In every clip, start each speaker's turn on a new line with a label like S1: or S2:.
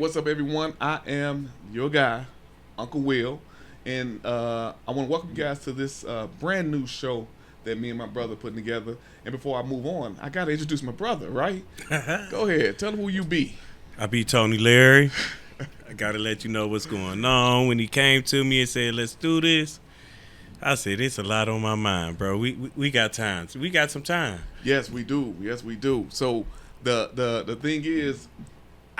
S1: what's up, everyone? I am your guy, Uncle Will, and I want to welcome you guys to this brand new show that me and my brother putting together. And before I move on, I got to introduce my brother, right? Go ahead. Tell him who you be.
S2: I be Tony Larry. I got to let you know what's going on. When he came to me and said, let's do this, I said, it's a lot on my mind, bro. We got time. We got some time.
S1: Yes, we do. Yes, we do. So the thing is,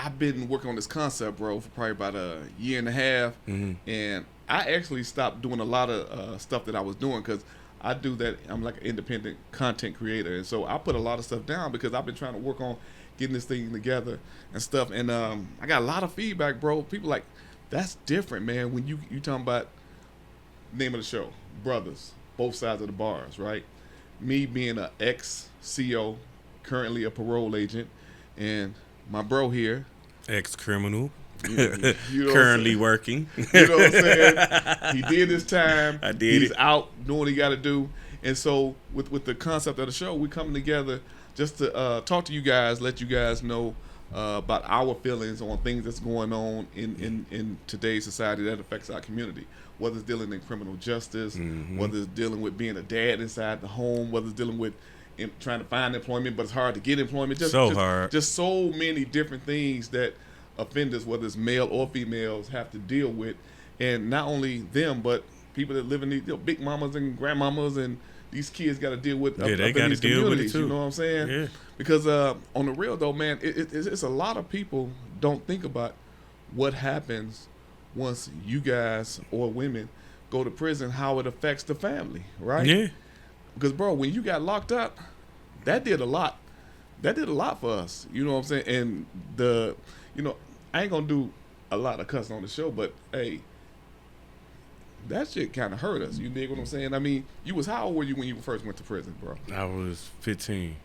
S1: I've been working on this concept, bro, for probably about a year and a half, and I actually stopped doing a lot of stuff that I was doing because I do that. I'm like an independent content creator, and so I put a lot of stuff down because I've been trying to work on getting this thing together and stuff. And I got a lot of feedback, bro. People like, that's different, man. When you talking about name of the show, brothers, both sides of the bars, right? Me being an ex-CO, currently a parole agent, and my bro here,
S2: ex-criminal,
S1: you know
S2: currently working.
S1: You know what I'm saying? He did his time.
S2: I did.
S1: He's out doing what he got to do. And so with the concept of the show, we come together just to talk to you guys, let you guys know about our feelings on things that's going on in today's society that affects our community. Whether it's dealing in criminal justice, whether it's dealing with being a dad inside the home, whether it's dealing with trying to find employment, but it's hard to get employment. Just hard. Just so many different things that offenders, whether it's male or females, have to deal with. And not only them, but people that live in these big mamas and grandmamas, and these kids got to deal with
S2: they got to deal with it too.
S1: You know what I'm saying?
S2: Yeah.
S1: Because on the real though, man, it's a lot of people don't think about what happens once you guys or women go to prison, how it affects the family, right?
S2: Yeah.
S1: Because, bro, when you got locked up, that did a lot. That did a lot for us. You know what I'm saying? And I ain't going to do a lot of cussing on the show, but, hey, that shit kind of hurt us. You dig what I'm saying? I mean, how old were you when you first went to prison, bro?
S2: I was 15.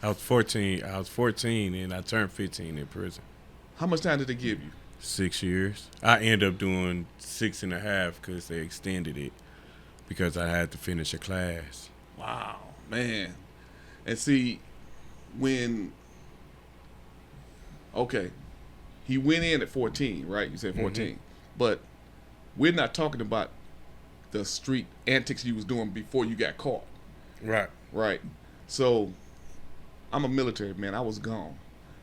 S2: I was 14. I was 14, and I turned 15 in prison.
S1: How much time did they give you?
S2: 6 years. I ended up doing 6.5 because they extended it because I had to finish a class.
S1: Wow, man. And see, he went in at 14, right? You said 14. But we're not talking about the street antics you was doing before you got caught.
S2: Right.
S1: Right. So, I'm a military man. I was gone.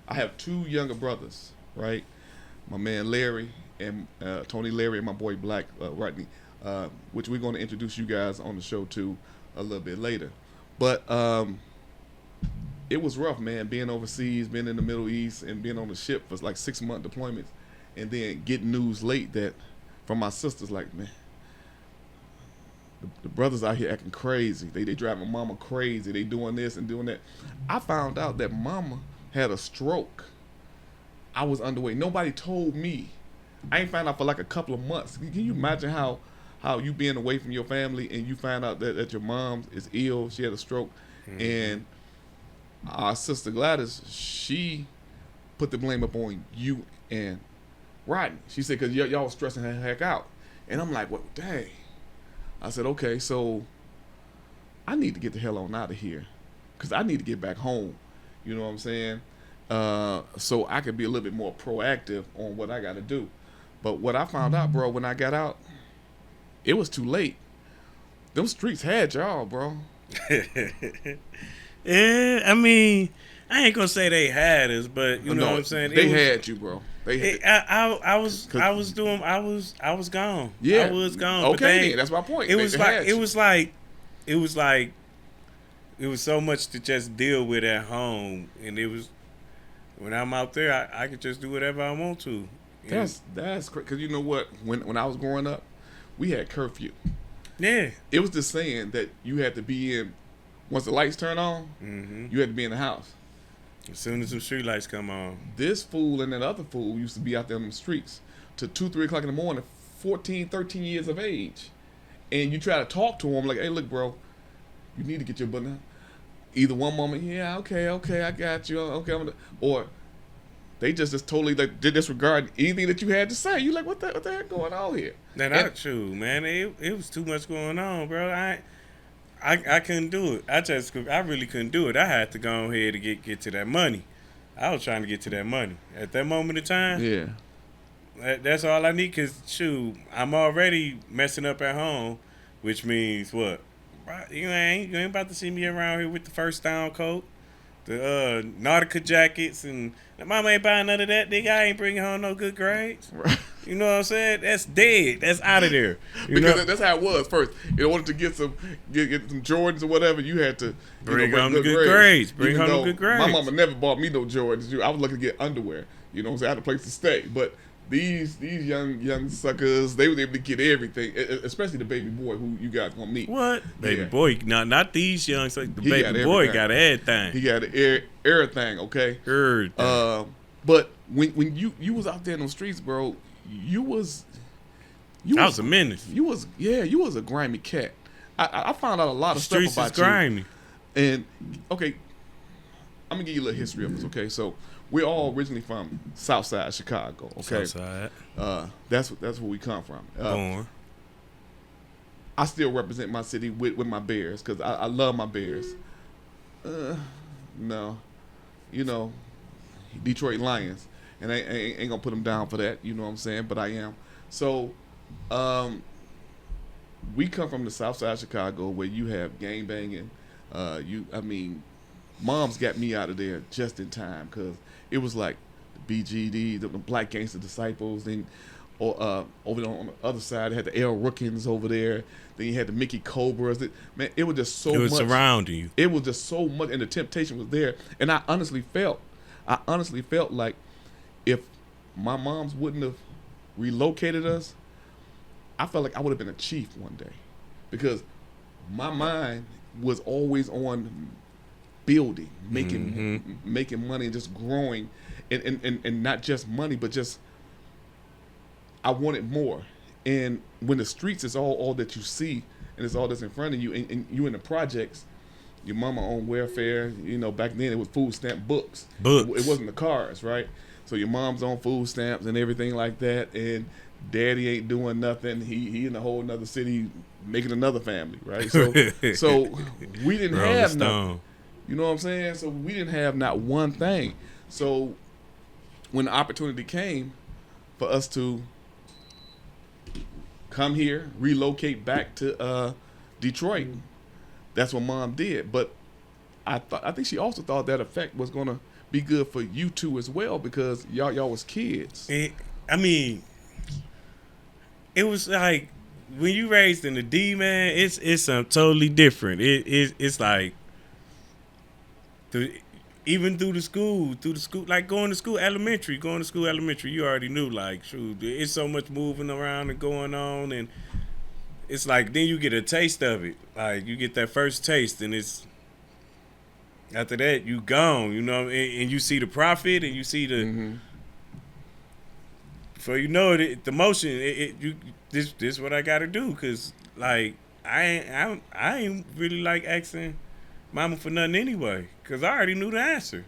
S1: I have two younger brothers, right? My man Larry and Tony Larry and my boy Black Rodney, which we're going to introduce you guys on the show to a little bit later. But it was rough, man, being overseas, being in the Middle East, and being on the ship for like 6-month deployments, and then getting news late that from my sisters, like, man, the brothers out here acting crazy. They drive my mama crazy. They doing this and doing that. I found out that mama had a stroke. I was underway. Nobody told me. I ain't found out for like a couple of months. Can you imagine how you being away from your family and you find out that your mom is ill, she had a stroke, and our sister Gladys, she put the blame up on you and Rodney. She said, because y'all stressing her heck out. And I'm like, well, dang. I said, okay, so I need to get the hell on out of here because I need to get back home. You know what I'm saying? So I could be a little bit more proactive on what I got to do. But what I found out, bro, when I got out, it was too late. Them streets had y'all, bro.
S2: Yeah, I mean, I ain't gonna say they had us, but you know what I'm saying.
S1: They had you, bro.
S2: I was gone.
S1: Yeah,
S2: I was gone.
S1: Okay, then, that's my point.
S2: It was so much to just deal with at home, and it was when I'm out there, I could just do whatever I want to.
S1: That's because you know what? When I was growing up, we had curfew.
S2: Yeah,
S1: it was the saying that you had to be in once the lights turn on. You had to be in the house.
S2: As soon as the street lights come on.
S1: This fool and that other fool used to be out there on the streets to 2-3 o'clock in the morning, 14, 13 years of age, and you try to talk to him like, hey, look, bro, you need to get your butt down. Either one moment, yeah, okay, I got you, okay, or they just totally like disregard anything that you had to say. You like, what the heck going on here?
S2: That's true, man. It was too much going on, bro. I couldn't do it. I really couldn't do it. I had to go ahead and get to that money. I was trying to get to that money at that moment in time.
S1: Yeah.
S2: That's all I need. Cause shoot, I'm already messing up at home, which means what? You ain't about to see me around here with the first down coat, the Nautica jackets, and mama ain't buying none of that. Nigga, I ain't bringing home no good grades.
S1: Right.
S2: You know what I'm saying? That's dead. That's out of there. You
S1: Because
S2: know?
S1: that's how it was first. In order to get some Jordans or whatever, you had to
S2: Bring home
S1: good
S2: the good grades. Bring
S1: Even
S2: home the
S1: though
S2: good grades.
S1: my mama never bought me no Jordans. I was lucky to get underwear. You know what I'm saying? I had a place to stay. But these young suckers, they were able to get everything, especially the baby boy who you guys gonna meet.
S2: What? Baby
S1: Yeah.
S2: boy. Not these youngs. Like the
S1: He
S2: baby
S1: got
S2: boy
S1: everything.
S2: got everything.
S1: He got everything, okay?
S2: Everything.
S1: But when you was out there in the streets, bro, you was
S2: I was a menace.
S1: You was a grimy cat. I found out a lot of
S2: Streets
S1: stuff
S2: is
S1: about you.
S2: grimy.
S1: And okay, I'm gonna give you a little history of us. Okay, so we're all originally from Southside Chicago. Okay,
S2: Southside.
S1: that's where we come from.
S2: Born.
S1: I still represent my city with my Bears because I love my Bears. No, you know, Detroit Lions, and I ain't gonna put them down for that. You know what I'm saying? But I am. So, we come from the South Side of Chicago where you have gang banging. Moms got me out of there just in time because it was like the BGD, the Black Gangster Disciples, then over on the other side, they had the L. Rookins over there. Then you had the Mickey Cobras. Man, it was just so much.
S2: It was surrounding you.
S1: It was just so much, and the temptation was there. And I honestly felt like if my moms wouldn't have relocated us, I felt like I would have been a chief one day, because my mind was always on building, making money, and just growing, and not just money, but just I wanted more. And when the streets is all that you see, and it's all that's in front of you, and you in the projects, your mama on welfare. You know, back then it was food stamp books. It wasn't the cars, right? So your mom's on food stamps and everything like that, and daddy ain't doing nothing. He in a whole another city making another family, right? So we didn't have nothing. You know what I'm saying? So we didn't have not one thing. So when the opportunity came for us to come here, relocate back to Detroit, that's what mom did. But I think she also thought that effect was gonna be good for you two as well, because y'all was kids.
S2: It was like when you raised in the D, man, it's something totally different. It's like even through the school, like going to school elementary, you already knew, like, shoot, it's so much moving around and going on, and it's like then you get a taste of it. Like you get that first taste, and it's after that you gone, you know, and you see the profit, and you see the so you know it, the motion. This what I gotta do, cause like I ain't really like asking mama for nothing anyway, cause I already knew the answer.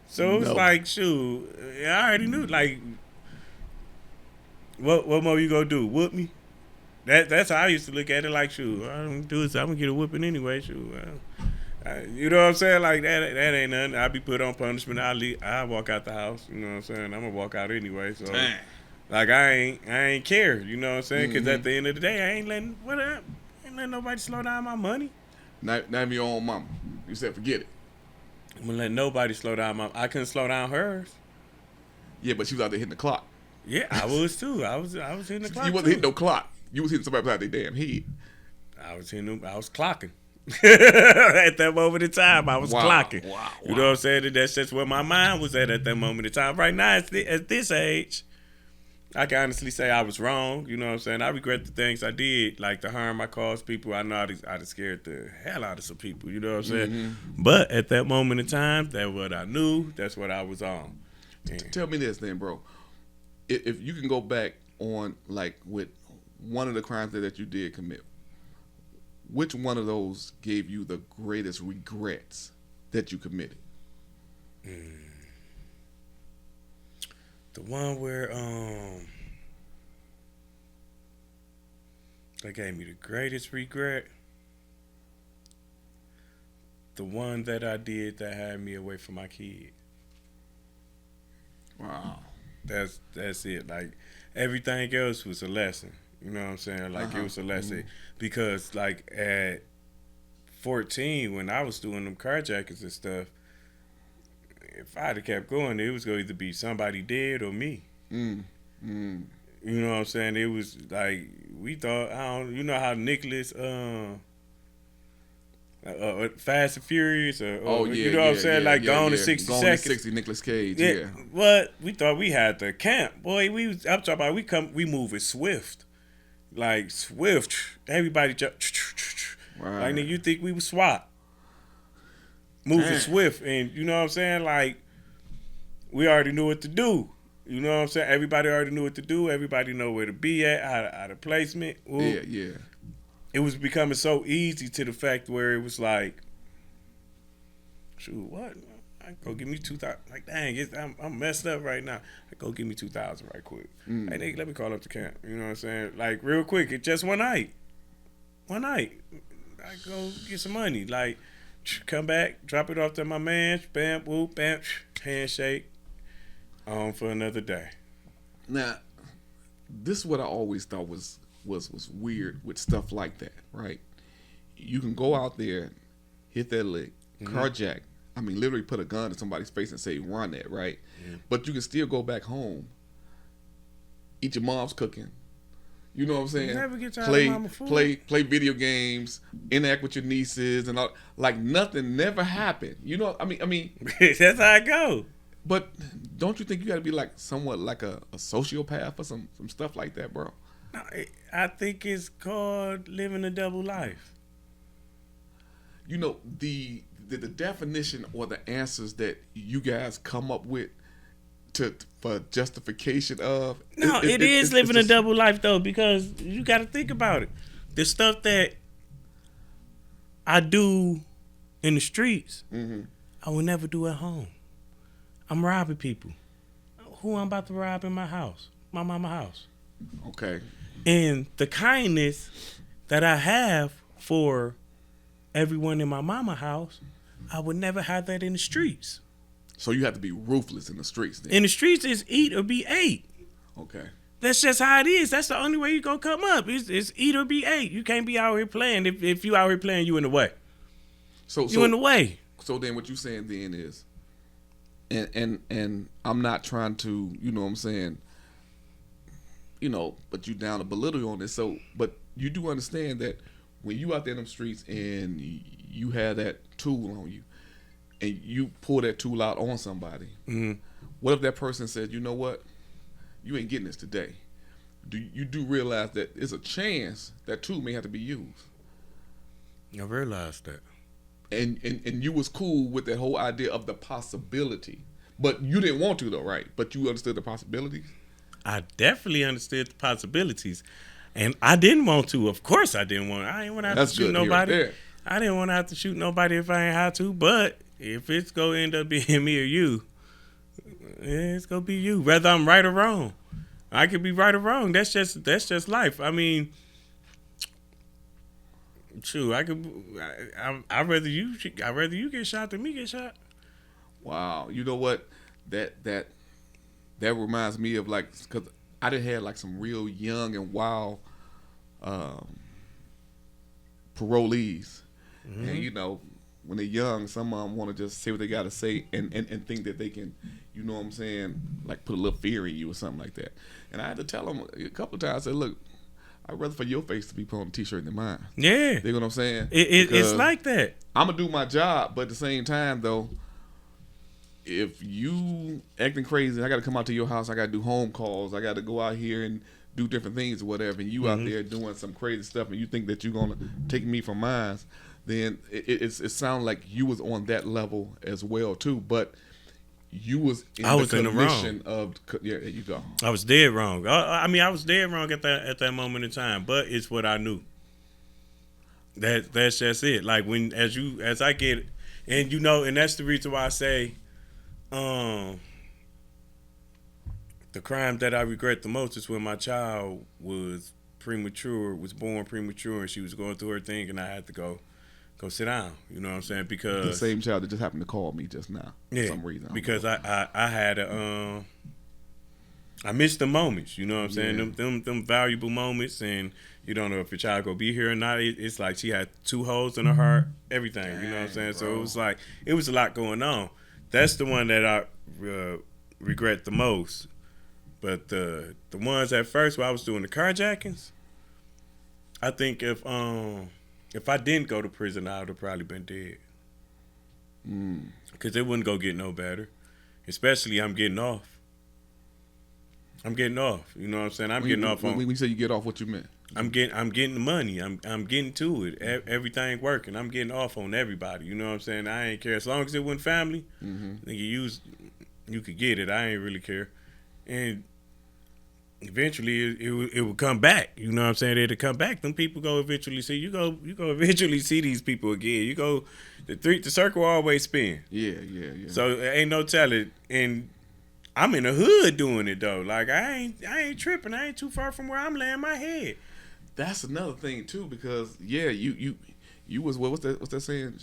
S2: So it's like, shoot, I already knew. Like, what more you gonna do? Whoop me? That's how I used to look at it. Like, shoot, I don't do this. I'm gonna get a whooping anyway. Shoot, you know what I'm saying? Like that ain't nothing. I'll be put on punishment. I'll walk out the house. You know what I'm saying? I'm gonna walk out anyway. So. Dang. Like I ain't care, you know what I'm saying? Because at the end of the day, I ain't letting nobody slow down my money.
S1: Not even your own mama. You said forget it.
S2: I'm gonna let nobody slow down my. I couldn't slow down hers.
S1: Yeah, but she was out there hitting the clock.
S2: Yeah, I was too. I was hitting the clock.
S1: You wasn't hitting no clock. You was hitting somebody beside their damn head.
S2: I was clocking. At that moment in time, I was clocking.
S1: Wow.
S2: You know what I'm saying? That's just where my mind was at that moment in time. Right now, at this age, I can honestly say I was wrong. You know what I'm saying? I regret the things I did, like the harm I caused people. I know I'd have scared the hell out of some people. You know what I'm saying? But at that moment in time, that's what I knew. That's what I was on. And
S1: tell me this then, bro. If you can go back on, like, with one of the crimes that you did commit, which one of those gave you the greatest regrets that you committed?
S2: The one where that gave me the greatest regret. The one that I did that had me away from my kid.
S1: Wow.
S2: That's it. Like everything else was a lesson. You know what I'm saying? Like it was a lesson because like at 14 when I was doing them carjackings and stuff, if I'd have kept going, it was going to either be somebody dead or me.
S1: Mm. Mm.
S2: You know what I'm saying? It was like we thought. You know how Nicholas, Fast and Furious, you know what I'm saying? Like Gone in 60
S1: Gone
S2: Seconds.
S1: in 60, Nicolas Cage. Yeah.
S2: But we thought we had the camp, boy. I'm talking about we move it swift, like swift. Everybody jump.
S1: Right.
S2: Like nigga, you think we was SWAT? Moving swift, and you know what I'm saying? Like we already knew what to do. You know what I'm saying? Everybody already knew what to do. Everybody know where to be at, how to placement. Ooh.
S1: Yeah.
S2: It was becoming so easy to the fact where it was like, shoot, what? I go give me 2,000. Like, dang, I'm messed up right now. I go give me 2,000 right quick. Hey, nigga, let me call up the camp. You know what I'm saying? Like, real quick. It just one night. I go get some money. Like, come back, drop it off to my man. Bam, whoop, bam, handshake. On for another day.
S1: Now, this is what I always thought was weird with stuff like that, right? You can go out there, hit that lick, carjack. I mean, literally put a gun to somebody's face and say, run that, right? But you can still go back home, eat your mom's cooking. You know what I'm saying?
S2: Never get tired of mama food.
S1: Play video games, interact with your nieces, and all. Like nothing never happened. You know, I mean,
S2: that's how I go.
S1: But don't you think you got to be like somewhat like a sociopath or some stuff like that, bro?
S2: No, I think it's called living a double life.
S1: You know, the definition or the answers that you guys come up with for justification of.
S2: No, it is living a double life though, because you got to think about it. The stuff that I do in the streets, I will never do at home. I'm robbing people. Who I'm about to rob in my house? My mama's house.
S1: Okay.
S2: And the kindness that I have for everyone in my mama's house, I would never have that in the streets.
S1: So you have to be ruthless in the streets then.
S2: In the streets, it's eat or be ate.
S1: Okay.
S2: That's just how it is. That's the only way you gonna come up. It's eat or be ate. You can't be out here playing. If you out here playing, you in the way. You in the way.
S1: So then what you saying then is, and I'm not trying to, you know what I'm saying, you know, but you down to belittle you on this. So, but you do understand that when you out there in them streets and you have that tool on you, and you pull that tool out on somebody, what if that person says, you know what, you ain't getting this today? You do realize that there's a chance that tool may have to be used?
S2: I realized that.
S1: And you was cool with that whole idea of the possibility, but you didn't want to though, right? But you understood the possibilities.
S2: I definitely understood the possibilities, and I didn't want to. Of course, I didn't want. I ain't want to have to shoot nobody. I didn't want to have to shoot nobody if I ain't had to. But if it's gonna end up being me or you, it's gonna be you. Whether I'm right or wrong, I could be right or wrong. That's just life. I mean. True, I'd rather you get shot than me get shot.
S1: Wow, you know what? That reminds me of like, because I done had like some real young and wild parolees, and you know when they're young, some of them want to just say what they got to say and think that they can, you know what I'm saying, like put a little fear in you or something like that. And I had to tell them a couple of times, I said, look, I'd rather for your face to be put on a t-shirt than mine.
S2: Yeah.
S1: You know what I'm saying?
S2: It's like that.
S1: I'm going to do my job, but at the same time, though, if you acting crazy, I got to come out to your house, I got to do home calls, I got to go out here and do different things or whatever, and you out there doing some crazy stuff and you think that you're going to take me from mine, then it sounds like you was on that level as well, too. But you was in the wrong. Yeah, there you go.
S2: I was dead wrong. I mean, I was dead wrong at that moment in time, but it's what I knew. That's just it. Like as I get, and you know, and that's the reason why I say, the crime that I regret the most is when my child was born premature, and she was going through her thing, and I had to go sit down. You know what I'm saying? Because
S1: the same child that just happened to call me just now for some reason.
S2: Because I had a I miss the moments, you know what I'm saying?
S1: Yeah.
S2: Them valuable moments, and you don't know if your child gonna be here or not. It's like she had 2 holes in her heart, everything, you know what I'm saying?
S1: Dang,
S2: So
S1: bro.
S2: it was a lot going on. That's the one that I regret the most. But the ones at first where I was doing the carjackings, I think if I didn't go to prison, I would have probably been dead. Because it wouldn't go get no better. Especially I'm getting off. I'm getting off. You know what I'm saying? I'm getting off on.
S1: When you say you get off, what you meant?
S2: I'm getting the money. I'm getting to it. Everything working. I'm getting off on everybody. You know what I'm saying? I ain't care as long as it wasn't family. You could get it. I ain't really care. And eventually it would come back. You know what I'm saying? It'll come back. Them people go eventually see you. Go eventually see these people again. You go the circle always spin.
S1: Yeah.
S2: So ain't no telling. And I'm in the hood doing it though. Like I ain't tripping. I ain't too far from where I'm laying my head.
S1: That's another thing too, because you was what's that saying?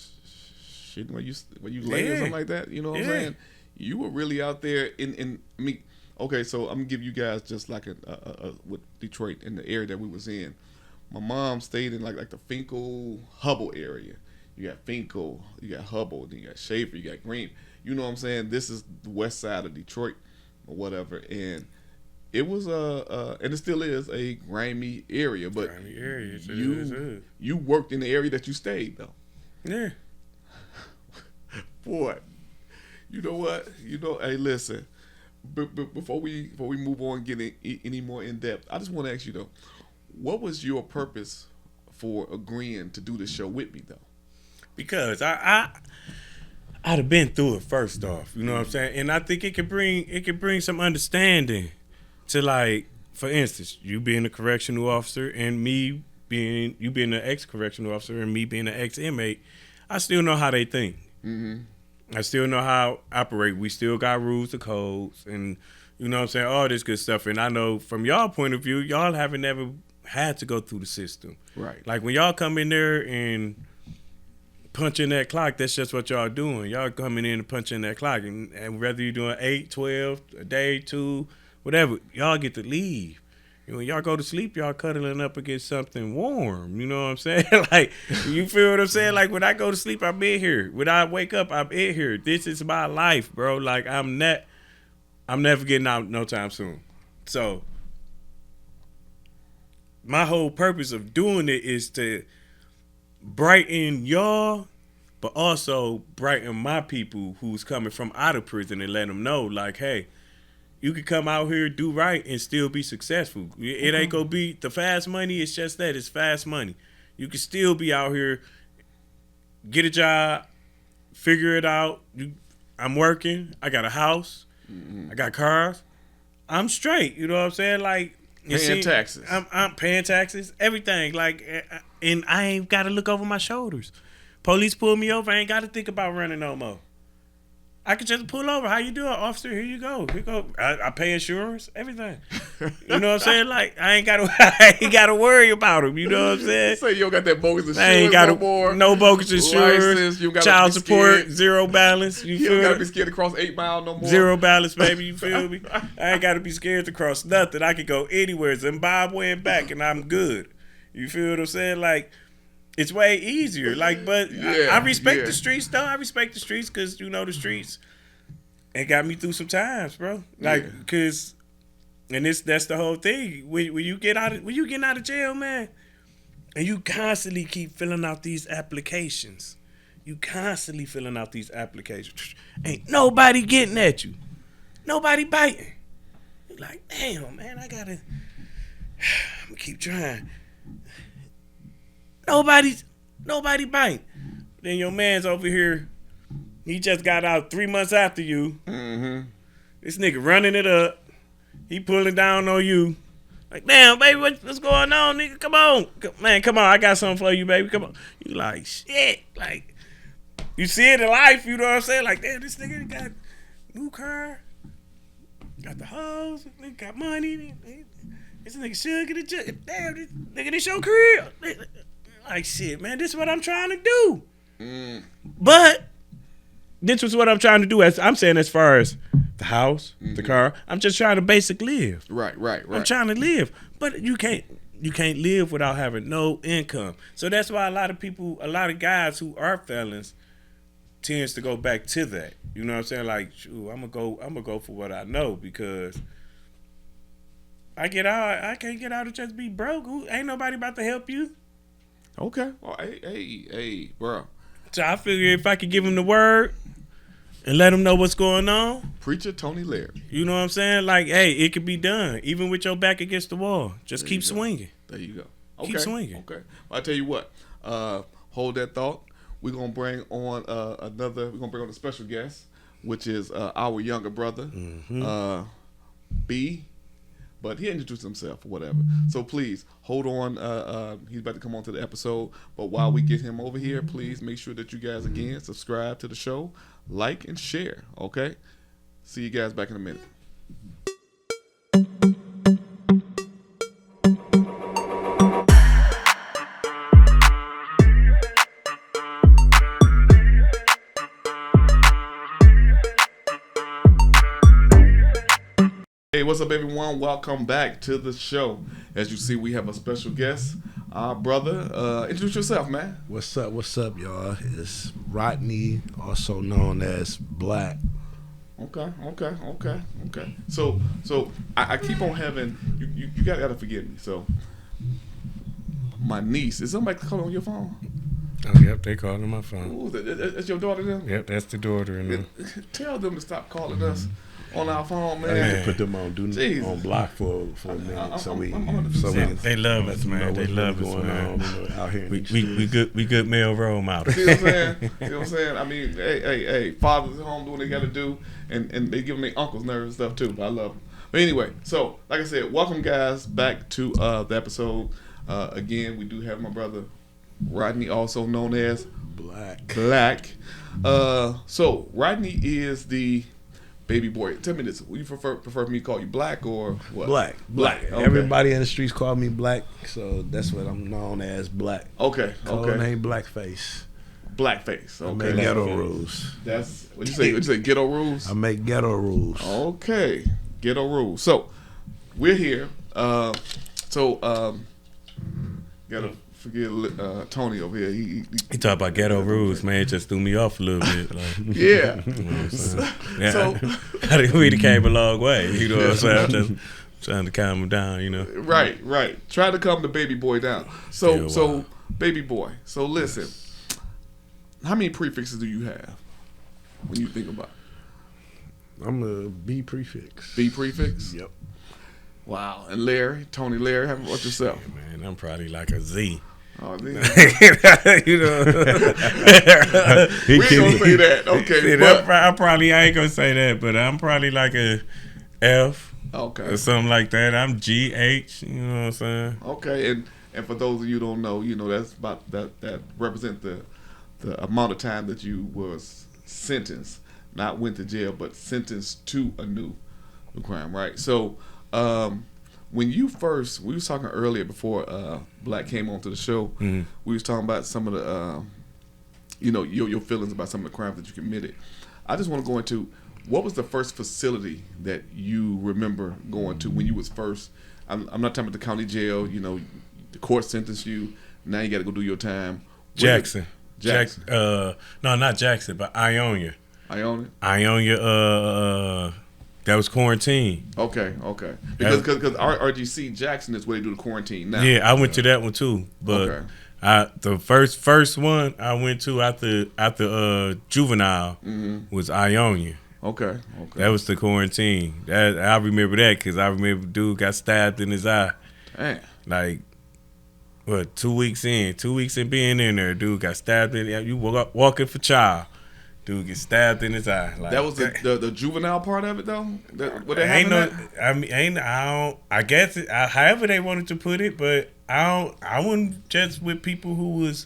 S1: Shit, when you lay or something like that. You know what I'm saying? You were really out there in. I mean, okay, so I'm gonna give you guys just like a with Detroit in the area that we was in. My mom stayed in like the Finkel Hubble area. You got Finkel, you got Hubble, then you got Schaefer, you got Green. You know what I'm saying? This is the west side of Detroit or whatever, and it was and it still is a grimy area, but
S2: Grimy area,
S1: you worked in the area that you stayed though.
S2: Yeah.
S1: Boy, you know what? Hey, listen. Before we move on, get any more in depth, I just want to ask you though, what was your purpose for agreeing to do the show with me though?
S2: Because I'd have been through it first off, you know what I'm saying, and I think it could bring some understanding to, like, for instance, you being a correctional officer and me being an ex-correctional officer and me being an ex-inmate. I still know how they think. I still know how I operate. We still got rules and codes, and you know what I'm saying, all this good stuff. And I know from y'all point of view, y'all haven't ever had to go through the system.
S1: Right.
S2: Like when y'all come in there and punching that clock, that's just what y'all doing. Y'all coming in and punching that clock, and whether you're doing 8, 12, a day, 2, whatever, y'all get to leave. And when y'all go to sleep, y'all cuddling up against something warm. You know what I'm saying? Like, you feel what I'm saying? Like, when I go to sleep, I'm in here. When I wake up, I'm in here. This is my life, bro. Like, I'm never getting out no time soon. So, my whole purpose of doing it is to brighten y'all, but also brighten my people who's coming from out of prison and let them know, like, hey, you can come out here, do right, and still be successful. It ain't gonna be the fast money. It's just that it's fast money. You can still be out here, get a job, figure it out. I'm working. I got a house. I got cars. I'm straight. You know what I'm saying? Like,
S1: Paying taxes.
S2: I'm paying taxes, everything. Like, and I ain't got to look over my shoulders. Police pull me over. I ain't got to think about running no more. I could just pull over. How you doing, officer? Here you go. Here you go. I pay insurance, everything. You know what I'm saying? Like, I ain't gotta worry about them. You know what I'm saying?
S1: Say you don't got that bogus insurance
S2: I ain't got
S1: no more.
S2: No bogus insurance.
S1: License, you gotta
S2: child
S1: be
S2: support,
S1: scared.
S2: zero balance.
S1: You don't gotta be scared to cross 8 Mile no more.
S2: Zero balance, baby. You feel me? I ain't gotta be scared to cross nothing. I could go anywhere, Zimbabwe and back, and I'm good. You feel what I'm saying? Like, it's way easier. Like, but I respect the streets, though. I respect the streets because, you know, the streets, it got me through some times, bro. Like, cause, and that's the whole thing. When you get out of jail, man, and you constantly keep filling out these applications. Ain't nobody getting at you. Nobody biting. You're like, damn, man, I'm gonna keep trying. Nobody biting. Then your man's over here. He just got out 3 months after you. This nigga running it up. He pulling down on you. Like, damn, baby, what's going on, nigga? Come on. Man, come on. I got something for you, baby. Come on. You like, shit. Like, you see it in life, you know what I'm saying? Like, damn, this nigga got new car. Got the hoes. Nigga got money. This nigga should get a job. Damn, this your career. Like, shit, man, this is what I'm trying to do. But this was what I'm trying to do. As I'm saying, as far as the house, the car. I'm just trying to basically live.
S1: Right.
S2: I'm trying to live, but you can't live without having no income. So that's why a lot of guys who are felons tends to go back to that. You know what I'm saying? Like, shoot, I'm gonna go for what I know, because I can't get out and just be broke. Ain't nobody about to help you.
S1: Okay. Well, hey, bro.
S2: So I figure if I could give him the word and let him know what's going on.
S1: Preacher Tony Larry.
S2: You know what I'm saying? Like, hey, it could be done, even with your back against the wall. Just keep swinging.
S1: There you go. Okay.
S2: Keep swinging.
S1: Okay. Well, I tell you what. Hold that thought. We're gonna bring on a special guest, which is our younger brother, B. But he introduced himself or whatever. So please hold on. He's about to come on to the episode. But while we get him over here, please make sure that you guys again subscribe to the show, like and share. Okay. See you guys back in a minute. Hey, what's up, everyone? Welcome back to the show. As you see, we have a special guest, our brother. Introduce yourself, man.
S3: What's up, y'all? It's Rodney, also known as Black.
S1: Okay. So I keep on having you gotta forgive me. So my niece, is somebody calling on your phone?
S2: Oh, yep, they calling on my phone.
S1: Ooh, that's your daughter then?
S2: Yep, that's the daughter. And
S1: Tell them to stop calling us on our phone, man.
S3: I need to put them on block for a minute, so we can.
S2: They love us, man. They love us, man.
S3: Out here,
S2: we good male role models.
S1: See what I'm saying? I mean, hey, fathers at home doing what they got to do, and they giving their uncles nerves and stuff too. But I love them. But anyway, so like I said, welcome guys back to the episode. Again, we do have my brother Rodney, also known as Black. So Rodney is the baby boy. Tell me this: would you prefer me to call you Black or what?
S3: Black.
S1: Okay.
S3: Everybody in the streets call me Black, so that's what I'm known as, Black.
S1: Okay.
S3: Code name Blackface.
S1: Blackface. Okay.
S3: I make ghetto rules.
S1: That's what you say. What you say? Ghetto rules.
S3: I make ghetto rules.
S1: Okay. Ghetto rules. So we're here. Gotta forget Tony over here.
S2: He talk about ghetto rules, man. It just threw me off a little bit. Like,
S1: yeah.
S2: You know what I'm saying? Yeah,
S1: So
S2: I think we came a long way. You know what I'm saying? I'm just trying to calm him down. You know.
S1: Right. Try to calm the baby boy down. So baby boy. So listen. How many prefixes do you have when you think about it?
S3: I'm a B prefix.
S1: B prefix?
S3: Yep.
S1: Wow. And Tony Larry, how about yourself?
S2: Yeah, man, I'm probably like a Z.
S1: Oh,
S2: You know.
S1: we ain't gonna say that. Okay.
S2: See,
S1: But,
S2: I ain't gonna say that, but I'm probably like a F.
S1: okay.
S2: Or something like that. I'm GH. You know what I'm saying?
S1: Okay. And for those of you who don't know, that's about that represent the amount of time that you was sentenced, not went to jail, but sentenced to a new crime, right? So when we was talking earlier before Black came onto the show, we was talking about some of the your feelings about some of the crimes that you committed. I just want to go into, what was the first facility that you remember going to when you was first? I'm not talking about the county jail. The court sentenced you. Now you got to go do your time.
S2: Jackson.
S1: Jackson.
S2: No, not Jackson, but Ionia.
S1: Ionia.
S2: That was quarantine.
S1: Okay. Because RGC Jackson is where they do the quarantine now.
S2: Yeah, I went to that one too. But the first one I went to after juvenile was Ionia.
S1: Okay.
S2: That was the quarantine. I remember that because I remember dude got stabbed in his eye.
S1: Damn.
S2: Like, what, 2 weeks in being in there, dude got stabbed in. You walking for child. Dude get stabbed in his eye. Like,
S1: that was the juvenile part of it, though.
S2: I guess however they wanted to put it, but I wasn't just with people who was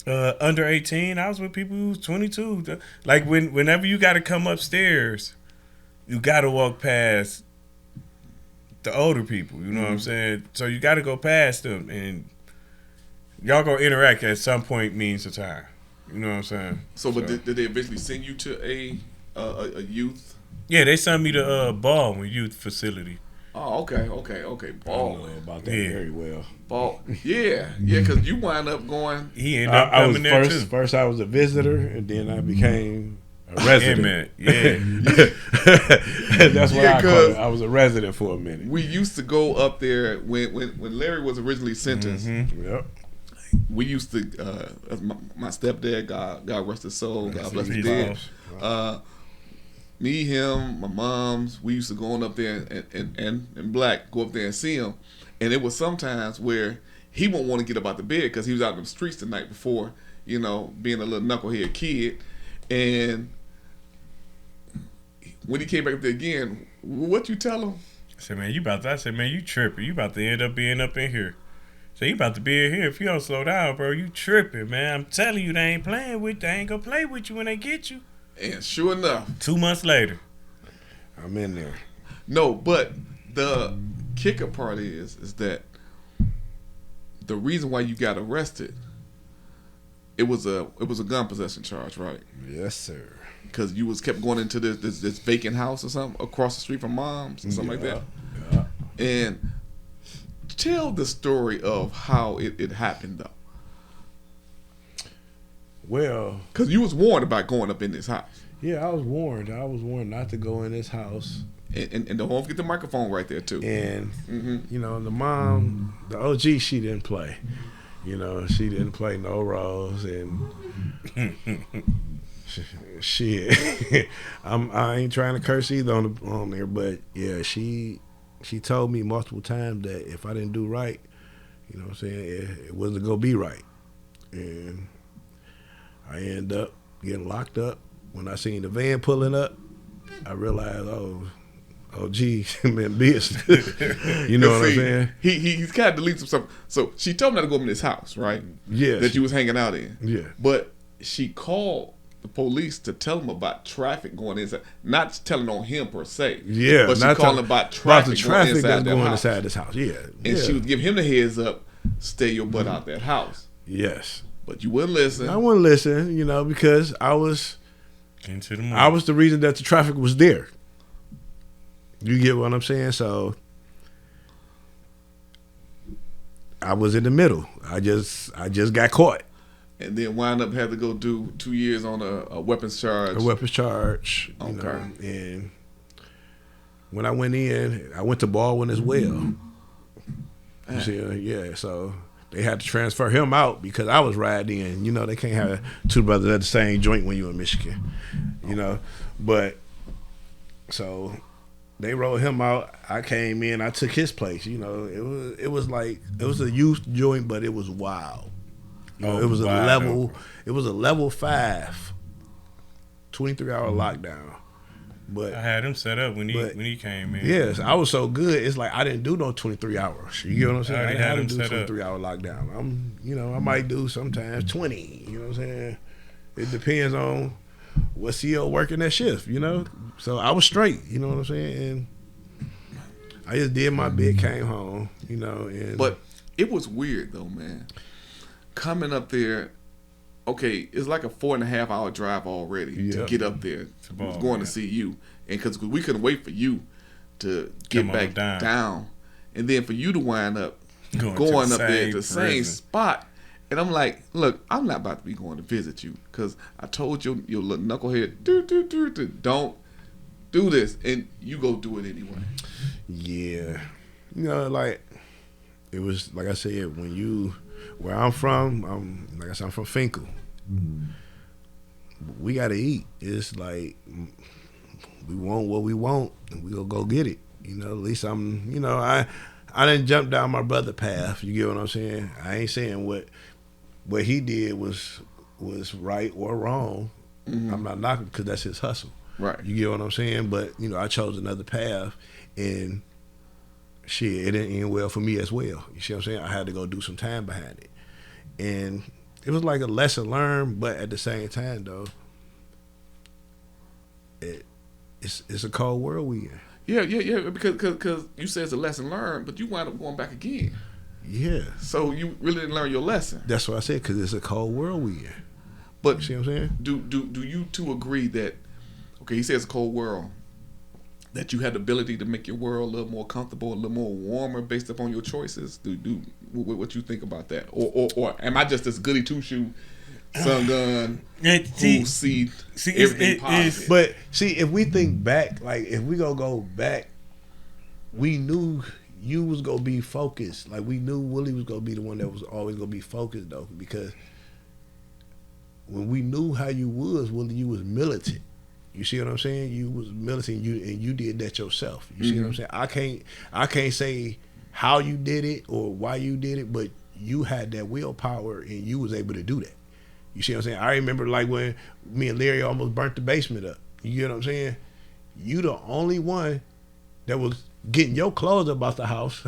S2: under 18. I was with people who was 22. Like whenever you got to come upstairs, you got to walk past the older people. You know what I'm saying? So you got to go past them, and y'all gonna interact at some point means of time. You know what I'm saying?
S1: But did they eventually send you to a youth?
S2: Yeah, they sent me to Baldwin Youth Facility.
S1: Oh, okay.
S3: I don't
S1: Ball.
S3: know about that
S2: Yeah.
S3: very well.
S1: Ball. Yeah, because you wind up going.
S2: He ended up
S3: I was
S2: coming there too.
S3: first I was a visitor, and then I became a resident.
S2: Yeah.
S3: That's what
S1: Yeah,
S3: I call
S1: 'cause
S3: it. I was a resident for a minute.
S1: We used to go up there when Larry was originally sentenced.
S3: Yep.
S1: We used to, as my stepdad, God rest his soul, God bless his
S2: Peace,
S1: dead.
S2: boss.
S1: Me, him, my mom's, we used to go on up there and Black go up there and see him. And it was sometimes where he won't want to get up out the bed because he was out in the streets the night before, being a little knucklehead kid. And when he came back up there again, what you tell him?
S2: I said, man, you tripping. You about to end up being up in here. So you about to be in here if you don't slow down, bro. You tripping, man. I'm telling you, they ain't gonna play with you when they get you.
S1: And sure enough,
S2: 2 months later.
S3: I'm in there.
S1: no, but the kicker part is that the reason why you got arrested, it was a gun possession charge, right?
S3: Yes, sir.
S1: Because you was kept going into this vacant house or something across the street from mom's or something like that.
S3: Yeah.
S1: And tell the story of how it happened though.
S3: Well,
S1: Because you was warned about going up in this house.
S3: yeah, I was warned. Not to go in this house.
S1: And don't forget the microphone right there too.
S3: And
S1: Mm-hmm.
S3: the mom, the OG, she didn't play. She didn't play no roles, and shit. I ain't trying to curse either on there, but yeah, she told me multiple times that if I didn't do right, what I'm saying, it wasn't gonna be right, and I ended up getting locked up. When I seen the van pulling up, I realized, gee, man, business. You know what I'm saying?
S1: He's kind of deleted some stuff. So she told me not to go up in this house, right?
S3: Yes.
S1: That you was hanging out in.
S3: Yeah.
S1: But she called the police to tell him about traffic going inside, not telling on him per se.
S3: Yeah.
S1: But she
S3: not
S1: calling
S3: tell-
S1: about traffic,
S3: the traffic
S1: going
S3: that's
S1: inside that
S3: going
S1: house.
S3: inside this house. Yeah.
S1: And
S3: yeah.
S1: she would give him the heads up, stay your butt out that house.
S3: Yes.
S1: But you wouldn't listen.
S3: I wouldn't listen, because I was the reason that the traffic was there. You get what I'm saying? So I was in the middle. I just got caught.
S1: And then wound up had to go do 2 years on a weapons charge.
S3: A weapons charge.
S1: Okay.
S3: And when I went in, I went to Baldwin as well. You see, yeah. So they had to transfer him out because I was riding in. They can't have two brothers at the same joint when you're in Michigan. But so they rolled him out. I came in. I took his place. It was a youth joint, but it was wild. It was It was a level 5, 23-hour lockdown. But
S2: I had him set up when he came in.
S3: yes, I was so good. It's like I didn't do no 23 hours. You get what I'm saying? I didn't have to do 23-hour lockdown. I might do sometimes 20. You know what I'm saying? It depends on what CO working that shift. So I was straight. You know what I'm saying? And I just did my bit, came home. And
S1: But it was weird though, man. Coming up there, okay, it's like a 4.5 hour drive already to get up there. We was going to see you, and because we couldn't wait for you to get back down, and then for you to wind up going up there at the same spot. And I'm like, look, I'm not about to be going to visit you because I told you, your little knucklehead, don't do this, and you go do it anyway.
S3: Yeah, it was like I said, where I'm from, I'm from Finkel. We gotta eat. It's like we want what we want, and we gonna go get it. At least I'm. I didn't jump down my brother path. You get what I'm saying? I ain't saying what he did was right or wrong. Mm-hmm. I'm not knocking because that's his hustle.
S1: Right.
S3: You get what I'm saying? But I chose another path, and shit, it didn't end well for me as well. You see what I'm saying? I had to go do some time behind it, and it was like a lesson learned. But at the same time, though, it's a cold world we in.
S1: Yeah. Because you said it's a lesson learned, but you wind up going back again.
S3: Yeah.
S1: So you really didn't learn your lesson.
S3: That's what I said, because it's a cold world we in.
S1: But
S3: you see what I'm saying?
S1: Do you two agree that, okay, he says it's a cold world, that you had the ability to make your world a little more comfortable, a little more warmer based upon your choices? What you think about that? Or am I just this goody two shoe son gun who see everything positive?
S3: But see, if we think back, like if we gonna go back, we knew you was gonna be focused. Like we knew Willie was gonna be the one that was always gonna be focused though, because when we knew how you was, Willie, you was militant. You see what I'm saying? You was militant, and you did that yourself. You see what I'm saying? I can't say how you did it or why you did it, but you had that willpower and you was able to do that. You see what I'm saying? I remember like when me and Larry almost burnt the basement up. You get what I'm saying? You the only one that was getting your clothes up out the house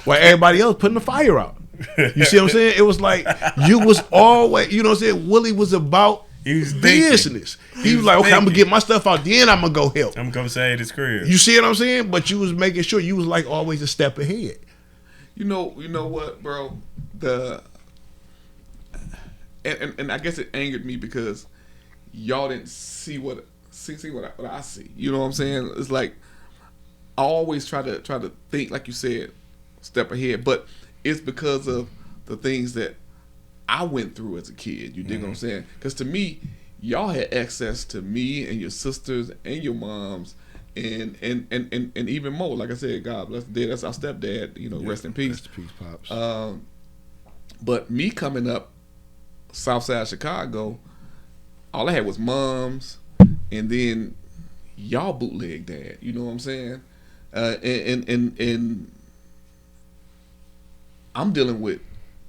S3: while everybody else putting the fire out. You see what I'm saying? It was like you was always, you know what I'm saying? Willie was about business. He was like, okay, I'm gonna get my stuff out, then I'm gonna go help.
S2: I'm gonna say this crib.
S3: You see what I'm saying? But you was making sure you was like always a step ahead.
S1: You know what, bro? And I guess it angered me because y'all didn't see what I see. You know what I'm saying? It's like I always try to think, like you said, step ahead, but it's because of the things that I went through as a kid. You dig what I'm saying? Because to me, y'all had access to me and your sisters and your moms and even more. Like I said, God bless the dead. That's our stepdad. You know, rest in peace.
S3: Rest in peace, pops.
S1: But me coming up Southside Chicago, all I had was moms, and then y'all bootleg dad. You know what I'm saying? And I'm dealing with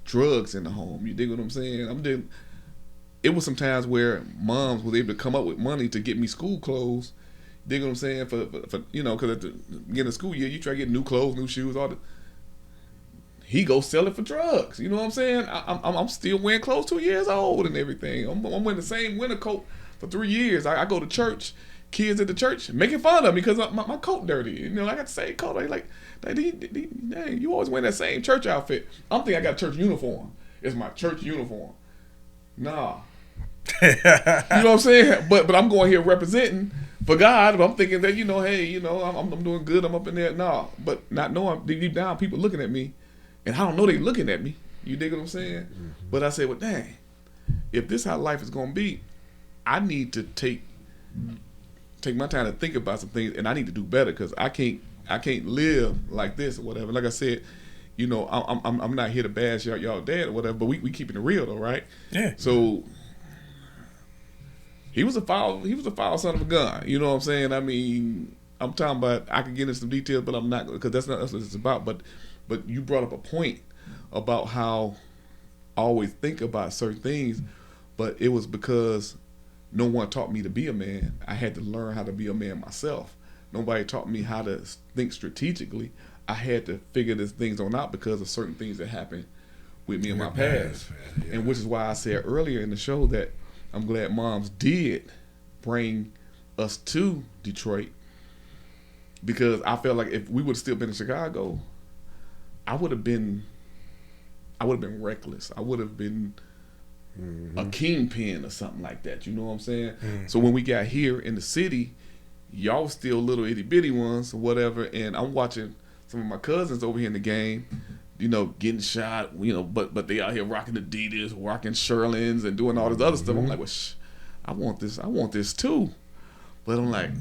S1: drugs in the home. You dig what I'm saying? It was some times where moms was able to come up with money to get me school clothes. Dig what I'm saying? For you know, because at the beginning of school year, you try to get new clothes, new shoes, all the. He go sell it for drugs. You know what I'm saying? I'm still wearing clothes 2 years old and everything. I'm wearing the same winter coat for 3 years. I go to church, kids at the church making fun of me because my coat dirty. You know, I got the same coat. They like, dang, you always wearing that same church outfit. I'm thinking I got a church uniform. It's my church uniform. Nah. You know what I'm saying? But I'm going here representing for God. But I'm thinking that, you know, hey, you know, I'm doing good. I'm up in there. Nah. But not knowing deep down, people looking at me. And I don't know they looking at me. You dig what I'm saying? Mm-hmm. But I said, well, dang, if this how life is going to be, I need to take my time to think about some things, and I need to do better because I can't live like this or whatever. Like I said, you know, I'm not here to bash y'all dad or whatever, but we keeping it real though, right?
S2: Yeah.
S1: So he was a foul son of a gun. You know what I'm saying? I mean, I'm talking about. I can get into some details, but I'm not because that's what it's about. But you brought up a point about how I always think about certain things, but it was because no one taught me to be a man. I had to learn how to be a man myself. Nobody taught me how to think strategically. I had to figure these things on out because of certain things that happened with me in my past. Yeah. And which is why I said earlier in the show that I'm glad moms did bring us to Detroit, because I felt like if we would have still been in Chicago, I would have been reckless. I would have been a kingpin or something like that. You know what I'm saying? Mm-hmm. So when we got here in the city, y'all still little itty bitty ones or whatever, and I'm watching some of my cousins over here in the game, you know, getting shot, you know, but they out here rocking Adidas, rocking Sherlins, and doing all this other stuff. I'm like, well, I want this too. But I'm like,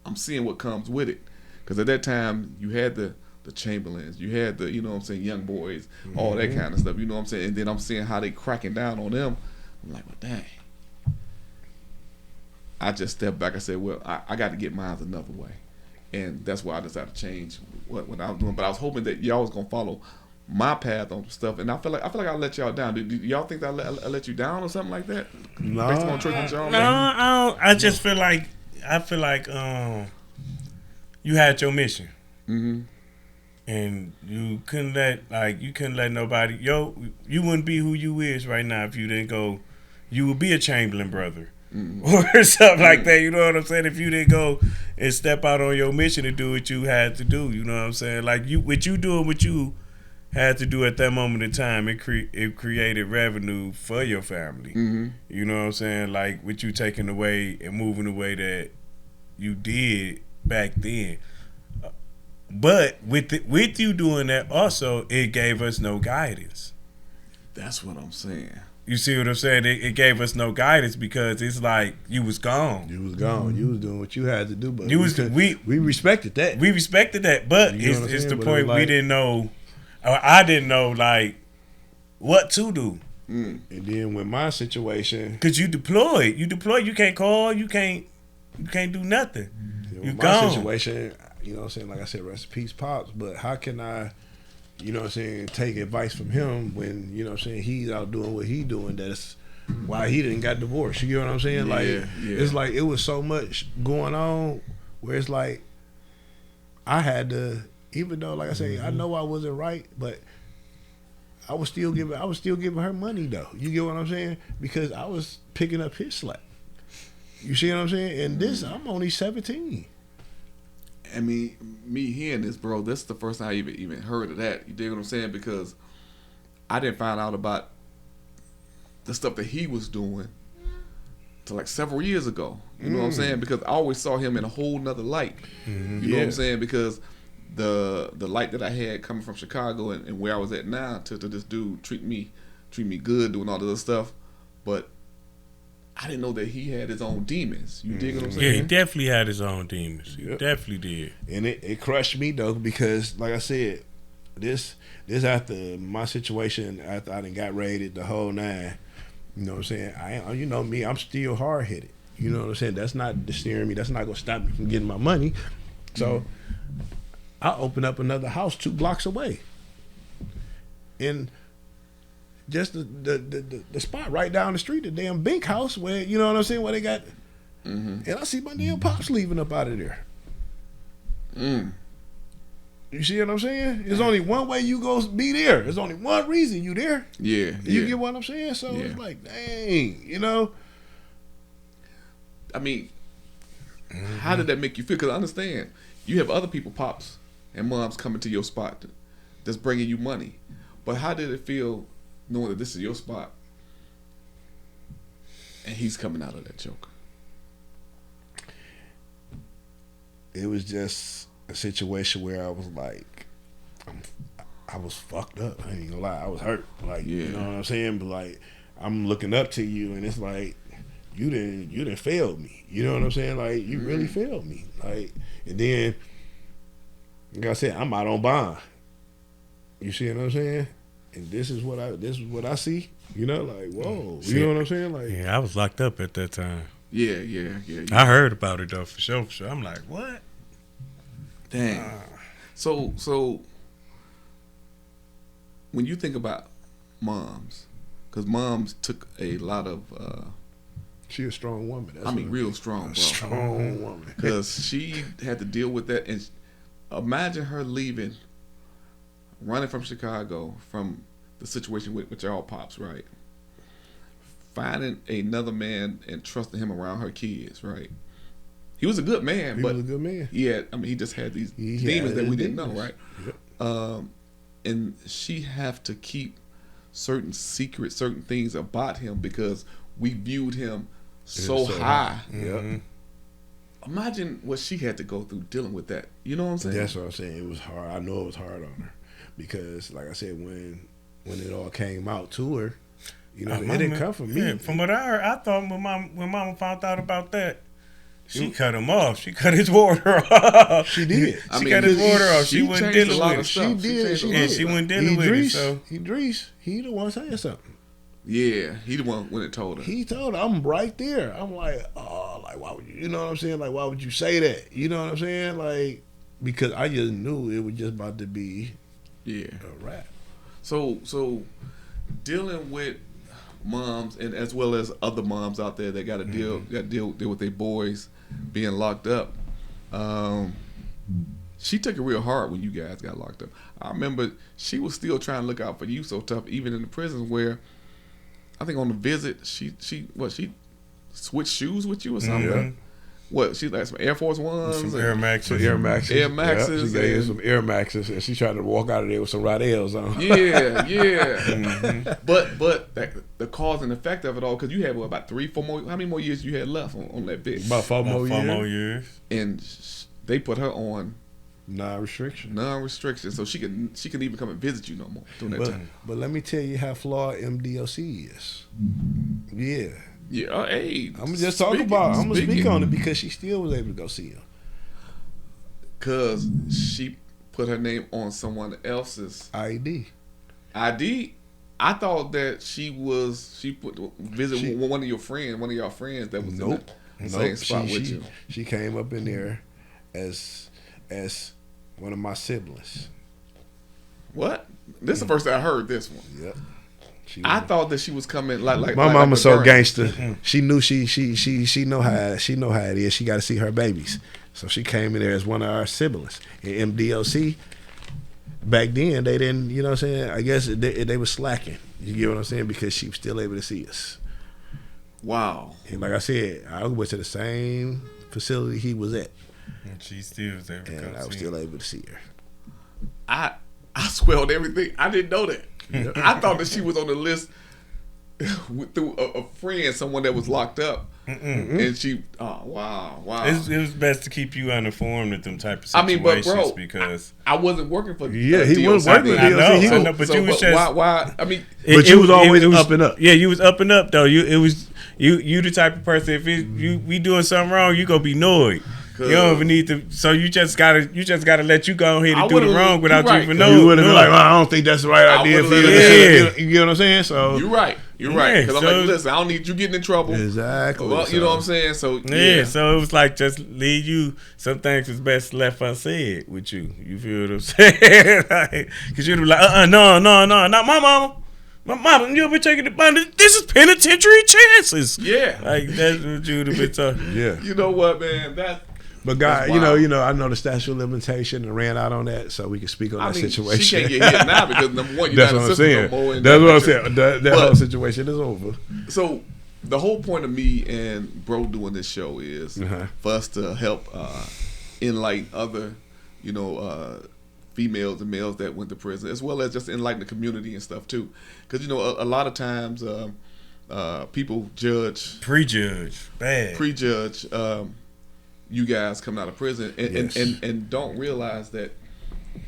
S1: I'm seeing what comes with it, because at that time you had the Chamberlains, you had the, you know what I'm saying, young boys, all that kind of stuff, you know what I'm saying, and then I'm seeing how they cracking down on them. I'm like, well, dang. I just stepped back. I said, well, I got to get mine another way, and that's why I decided to change what I was doing. But I was hoping that y'all was gonna follow my path on stuff, and I feel like I let y'all down. Do y'all think that I let you down or something like that?
S3: No,
S1: based on choices y'all made?
S2: No, I just feel like you had your mission. Mm-hmm. And you couldn't let nobody, you wouldn't be who you is right now if you didn't go. You would be a Chamberlain brother or something like that. You know what I'm saying? If you didn't go and step out on your mission to do what you had to do, you know what I'm saying? Like what you had to do at that moment in time, it created revenue for your family. Mm-hmm. You know what I'm saying? Like what you taking away and moving away that you did back then. But with you doing that, also it gave us no guidance.
S1: That's what I'm saying.
S2: You see what I'm saying? It gave us no guidance because it's like you was gone.
S3: You was gone. You was doing what you had to do, but
S2: We
S3: we respected that.
S2: We respected that, but
S3: You know what I'm
S2: it's the
S3: saying? But
S2: point
S3: it was
S2: we
S3: like-
S2: didn't know. Or I didn't know like what to do.
S3: And then with my situation,
S2: Cause you deployed. You can't call. You can't do nothing. You
S3: with my
S2: gone.
S3: situation, you know what I'm saying? Like I said, rest in peace, Pops. But how can I, you know what I'm saying, take advice from him when, you know what I'm saying, he's out doing what he doing? That's why he didn't got divorced. You get what I'm saying?
S1: Yeah,
S3: like,
S1: yeah.
S3: it's like it was so much going on where it's like I had to, even though, like I say, I know I wasn't right, but I was still giving her money though. You get what I'm saying? Because I was picking up his slack. You see what I'm saying? And this, I'm only 17.
S1: I mean, me hearing this, bro, this is the first time I even heard of that. You dig what I'm saying? Because I didn't find out about the stuff that he was doing till like several years ago. You know what I'm saying? Because I always saw him in a whole nother light. You know what I'm saying? Because the light that I had coming from Chicago and where I was at now to this dude treat me good, doing all this other stuff, but I didn't know that he had his own demons. You dig what I'm saying?
S2: Yeah, he definitely had his own demons. He
S3: Yep.
S2: definitely did.
S3: And it crushed me though, because like I said, this after my situation, after I done got raided the whole 9, you know what I'm saying? You know me, I'm still hard headed. You know what I'm saying? That's not steering me. That's not gonna stop me from getting my money. So I opened up another house 2 blocks away, and just the spot right down the street, the damn Bink house where, you know what I'm saying, where they got, and I see my damn pops leaving up out of there. You see what I'm saying? There's only one way you go be there. There's only one reason you there.
S1: Yeah.
S3: You get what I'm saying? So it's like, dang, you know.
S1: I mean, how did that make you feel? Because I understand you have other people, pops and moms, coming to your spot that's bringing you money. But how did it feel knowing that this is your spot and he's coming out of that joke?
S3: It was just a situation where I was like, I was fucked up. I ain't gonna lie, I was hurt. Like, you know what I'm saying? But like, I'm looking up to you, and it's like, you didn't fail me. You know what I'm saying? Like, you really failed me. Like, and then, like I said, I'm out on bond. You see what I'm saying? And this is what I see. You know, like, whoa. You know what I'm saying? Like,
S2: Yeah, I was locked up at that time.
S1: Yeah.
S2: I heard about it though, for sure. I'm like, what?
S1: Dang. So when you think about moms, because moms took a lot of,
S3: she a strong woman. That's
S1: real strong, bro.
S3: Strong woman.
S1: Because she had to deal with that. And imagine her leaving, running from Chicago, from the situation with y'all pops, right? Finding another man and trusting him around her kids, right? He was a good man,
S3: He
S1: but
S3: was a good man.
S1: he just had these
S3: He
S1: demons
S3: had
S1: that we
S3: his
S1: didn't know,
S3: demons.
S1: right?
S3: Yep.
S1: And she have to keep certain secrets, certain things about him because we viewed him so high.
S3: Yep.
S1: Imagine what she had to go through dealing with that. You know what I'm saying?
S3: That's what I'm saying. It was hard. I know it was hard on her because, like I said, when it all came out to her, you know, it didn't come from me.
S2: Yeah, from what I heard, I thought when Mama found out about that, she cut him off. She cut his water off.
S3: She did.
S2: She cut his water off. She wasn't
S1: changed a
S2: dealing
S1: lot
S2: with
S1: of
S2: it.
S1: stuff.
S3: She did.
S1: changed a
S2: Yeah,
S1: lot of
S2: she
S1: stuff.
S2: wasn't dealing with it. So
S3: Idris, he the one saying something.
S1: Yeah, he the one when it told her.
S3: He told her, I'm right there. I'm like, oh, like, why would you know what I'm saying? Like, why would you say that? You know what I'm saying? Like, because I just knew it was just about to be a rap.
S1: So dealing with moms and as well as other moms out there that got to deal with their boys being locked up. She took it real hard when you guys got locked up. I remember she was still trying to look out for you so tough, even in the prison where I think on the visit she switched shoes with you or something. What she like some Air Force Ones,
S2: Some
S1: and
S2: Air Maxes.
S3: Some Air Maxes.
S1: Air Maxes,
S3: Yeah, she gave
S1: and-
S3: some Air Maxes, and she tried to walk out of there with some Rydell's on.
S1: Yeah, yeah.
S2: Mm-hmm.
S1: But the cause and effect of it all, because you had what, about 3-4 more. How many more years you had left on that bitch?
S3: About four more
S2: years.
S1: And they put her on
S3: non-restriction.
S1: non-restriction, so she can even come and visit you no more during that time.
S3: But let me tell you how flawed MDOC is. Yeah.
S1: Yeah, hey.
S3: I'm just talking about. I'm gonna speak on it because she still was able to go see him.
S1: Cause she put her name on someone else's
S3: ID.
S1: I thought that she put visit one of y'all friends that was in the same spot with you.
S3: She came up in there as one of my siblings.
S1: What? This is the first time I heard this one.
S3: Yep.
S1: I thought that she was coming like
S3: my mama's so
S1: Burn.
S3: gangster. She knew she know how it is. She got to see her babies, so she came in there as one of our siblings. In MDOC, back then they didn't. You know what I'm saying? I guess they were slacking. You get what I'm saying? Because she was still able to see us.
S1: Wow.
S3: And like I said, I went to the same facility he was at,
S2: And she still was able to
S3: and I was still able to see her.
S1: I swelled everything. I didn't know that. I thought that she was on the list through a friend, someone that was locked up, and she. Oh wow.
S2: It was best to keep you uninformed of them type of
S1: I
S2: situations
S1: mean, but bro,
S2: because
S1: I wasn't working for.
S3: Yeah, he was
S1: DOC.
S3: working for
S2: I know,
S3: DOC.
S2: I know, but you was just
S1: why? I mean,
S3: But you was always up and up.
S2: Yeah, you was up and up though. You the type of person, if we doing something wrong, you gonna be annoyed. You don't even need to. So you just gotta let you go ahead and do the wrong without you even knowing.
S3: You wouldn't be like, well, I don't think that's the right idea for you.
S2: Yeah.
S3: You get what I'm saying? So
S1: You're right.
S2: Yeah,
S1: Because I'm
S2: so-
S1: like, listen, I don't need you getting in trouble.
S3: exactly.
S1: Well, you know what I'm saying? So
S2: Yeah, so it was like just leave you. Some things is best left unsaid with you. You feel what I'm saying? Because you'd be like, no, not my mama. My mama, you'll be taking the money. This is penitentiary chances.
S1: Yeah.
S2: Like that's what you'd have been talking.
S3: Yeah.
S1: You know what, man?
S3: But God,
S1: That's
S3: you
S1: wild.
S3: know, I know the statute of limitation and ran out on that, so we can speak on that situation.
S1: She can't get hit now because number one, you're
S3: That's
S1: not
S3: what
S1: a
S3: I'm
S1: sister
S3: saying.
S1: no more. And
S3: That's what I'm
S1: makes it-
S3: saying. That
S1: But-
S3: whole situation is over.
S1: So the whole point of me and bro doing this show is
S3: Uh-huh.
S1: for us to help enlighten other, females and males that went to prison, as well as just enlighten the community and stuff too. Because a lot of times people
S2: Prejudge. Bad.
S1: prejudge you guys coming out of prison and,
S3: Yes.
S1: and don't realize that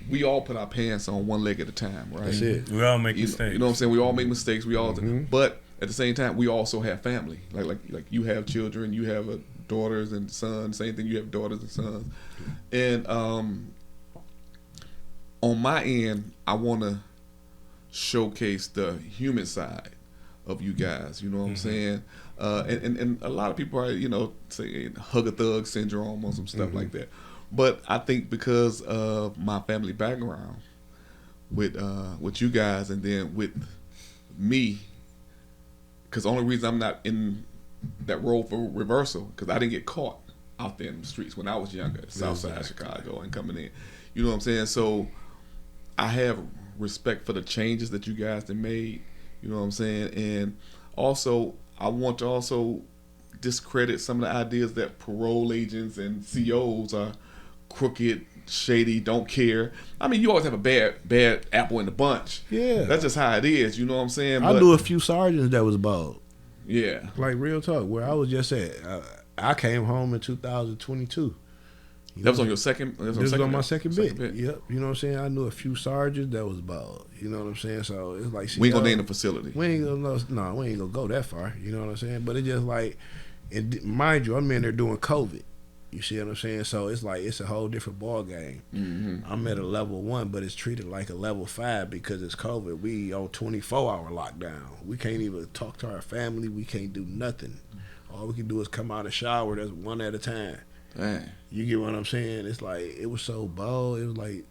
S1: we all put our pants on one leg at a time, right?
S3: That's it.
S2: We all make
S1: You
S2: mistakes.
S1: know what I'm saying? We all make mistakes. We all, but at the same time, we also have family. Like you have children, you have daughters and sons. Same thing. You have daughters and sons. And on my end, I want to showcase the human side of you guys. You know what I'm saying? And a lot of people are saying hug a thug syndrome or some stuff like that. But I think because of my family background with you guys and then with me, because the only reason I'm not in that role for reversal, because I didn't get caught out there in the streets when I was younger, South Side Chicago and coming in. You know what I'm saying? So I have respect for the changes that you guys have made. You know what I'm saying? And also, I want to also discredit some of the ideas that parole agents and COs are crooked, shady, don't care. I mean, you always have a bad apple in the bunch.
S3: Yeah.
S1: That's just how it is. You know what I'm saying?
S3: I knew a few sergeants that was bald.
S1: Yeah.
S3: Like real talk, where I was just at. I came home in 2022.
S1: That was on your second.
S3: This was on my second bit. Yep. You know what I'm saying? I knew a few sergeants that was bald. You know what I'm saying? So it's like
S1: We ain't gonna name the facility.
S3: we ain't gonna go that far. You know what I'm saying? But it's just like, and mind you, I'm in there doing COVID. You see what I'm saying? So it's like it's a whole different ball game. I'm at a level 1, but it's treated like a level 5 because it's COVID. We on 24-hour lockdown. We can't even talk to our family. We can't do nothing. All we can do is come out of the shower. That's one at a time.
S1: Dang.
S3: You get what I'm saying? It's like it was so bold. It was like,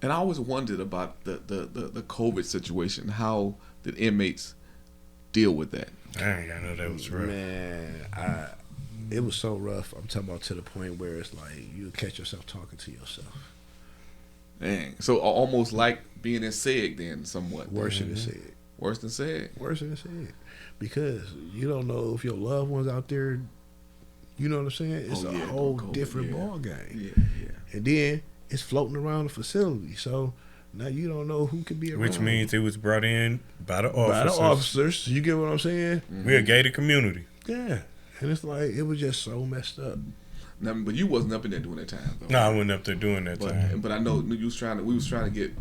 S1: And I always wondered about the COVID situation. How did inmates deal with that?
S2: Dang, I know that was rough.
S3: man, it was so rough. I'm talking about to the point where it's like you catch yourself talking to yourself.
S1: Dang. So almost like being in SEG then, somewhat.
S3: Worse than said.
S1: Worse than SEG.
S3: Worse than said. Because you don't know if your loved ones out there, You know what I'm saying? It's a whole different ball game.
S1: Yeah.
S3: And then it's floating around the facility. So now you don't know who could be around.
S2: Which means it was brought in by the officers.
S3: By the officers. You get what I'm saying?
S2: We're a gated community.
S3: Yeah. And it's like, it was just so messed up.
S1: Now, but you wasn't up in there during that time, though.
S2: No, I wasn't up there doing that time.
S1: But I know we was trying to get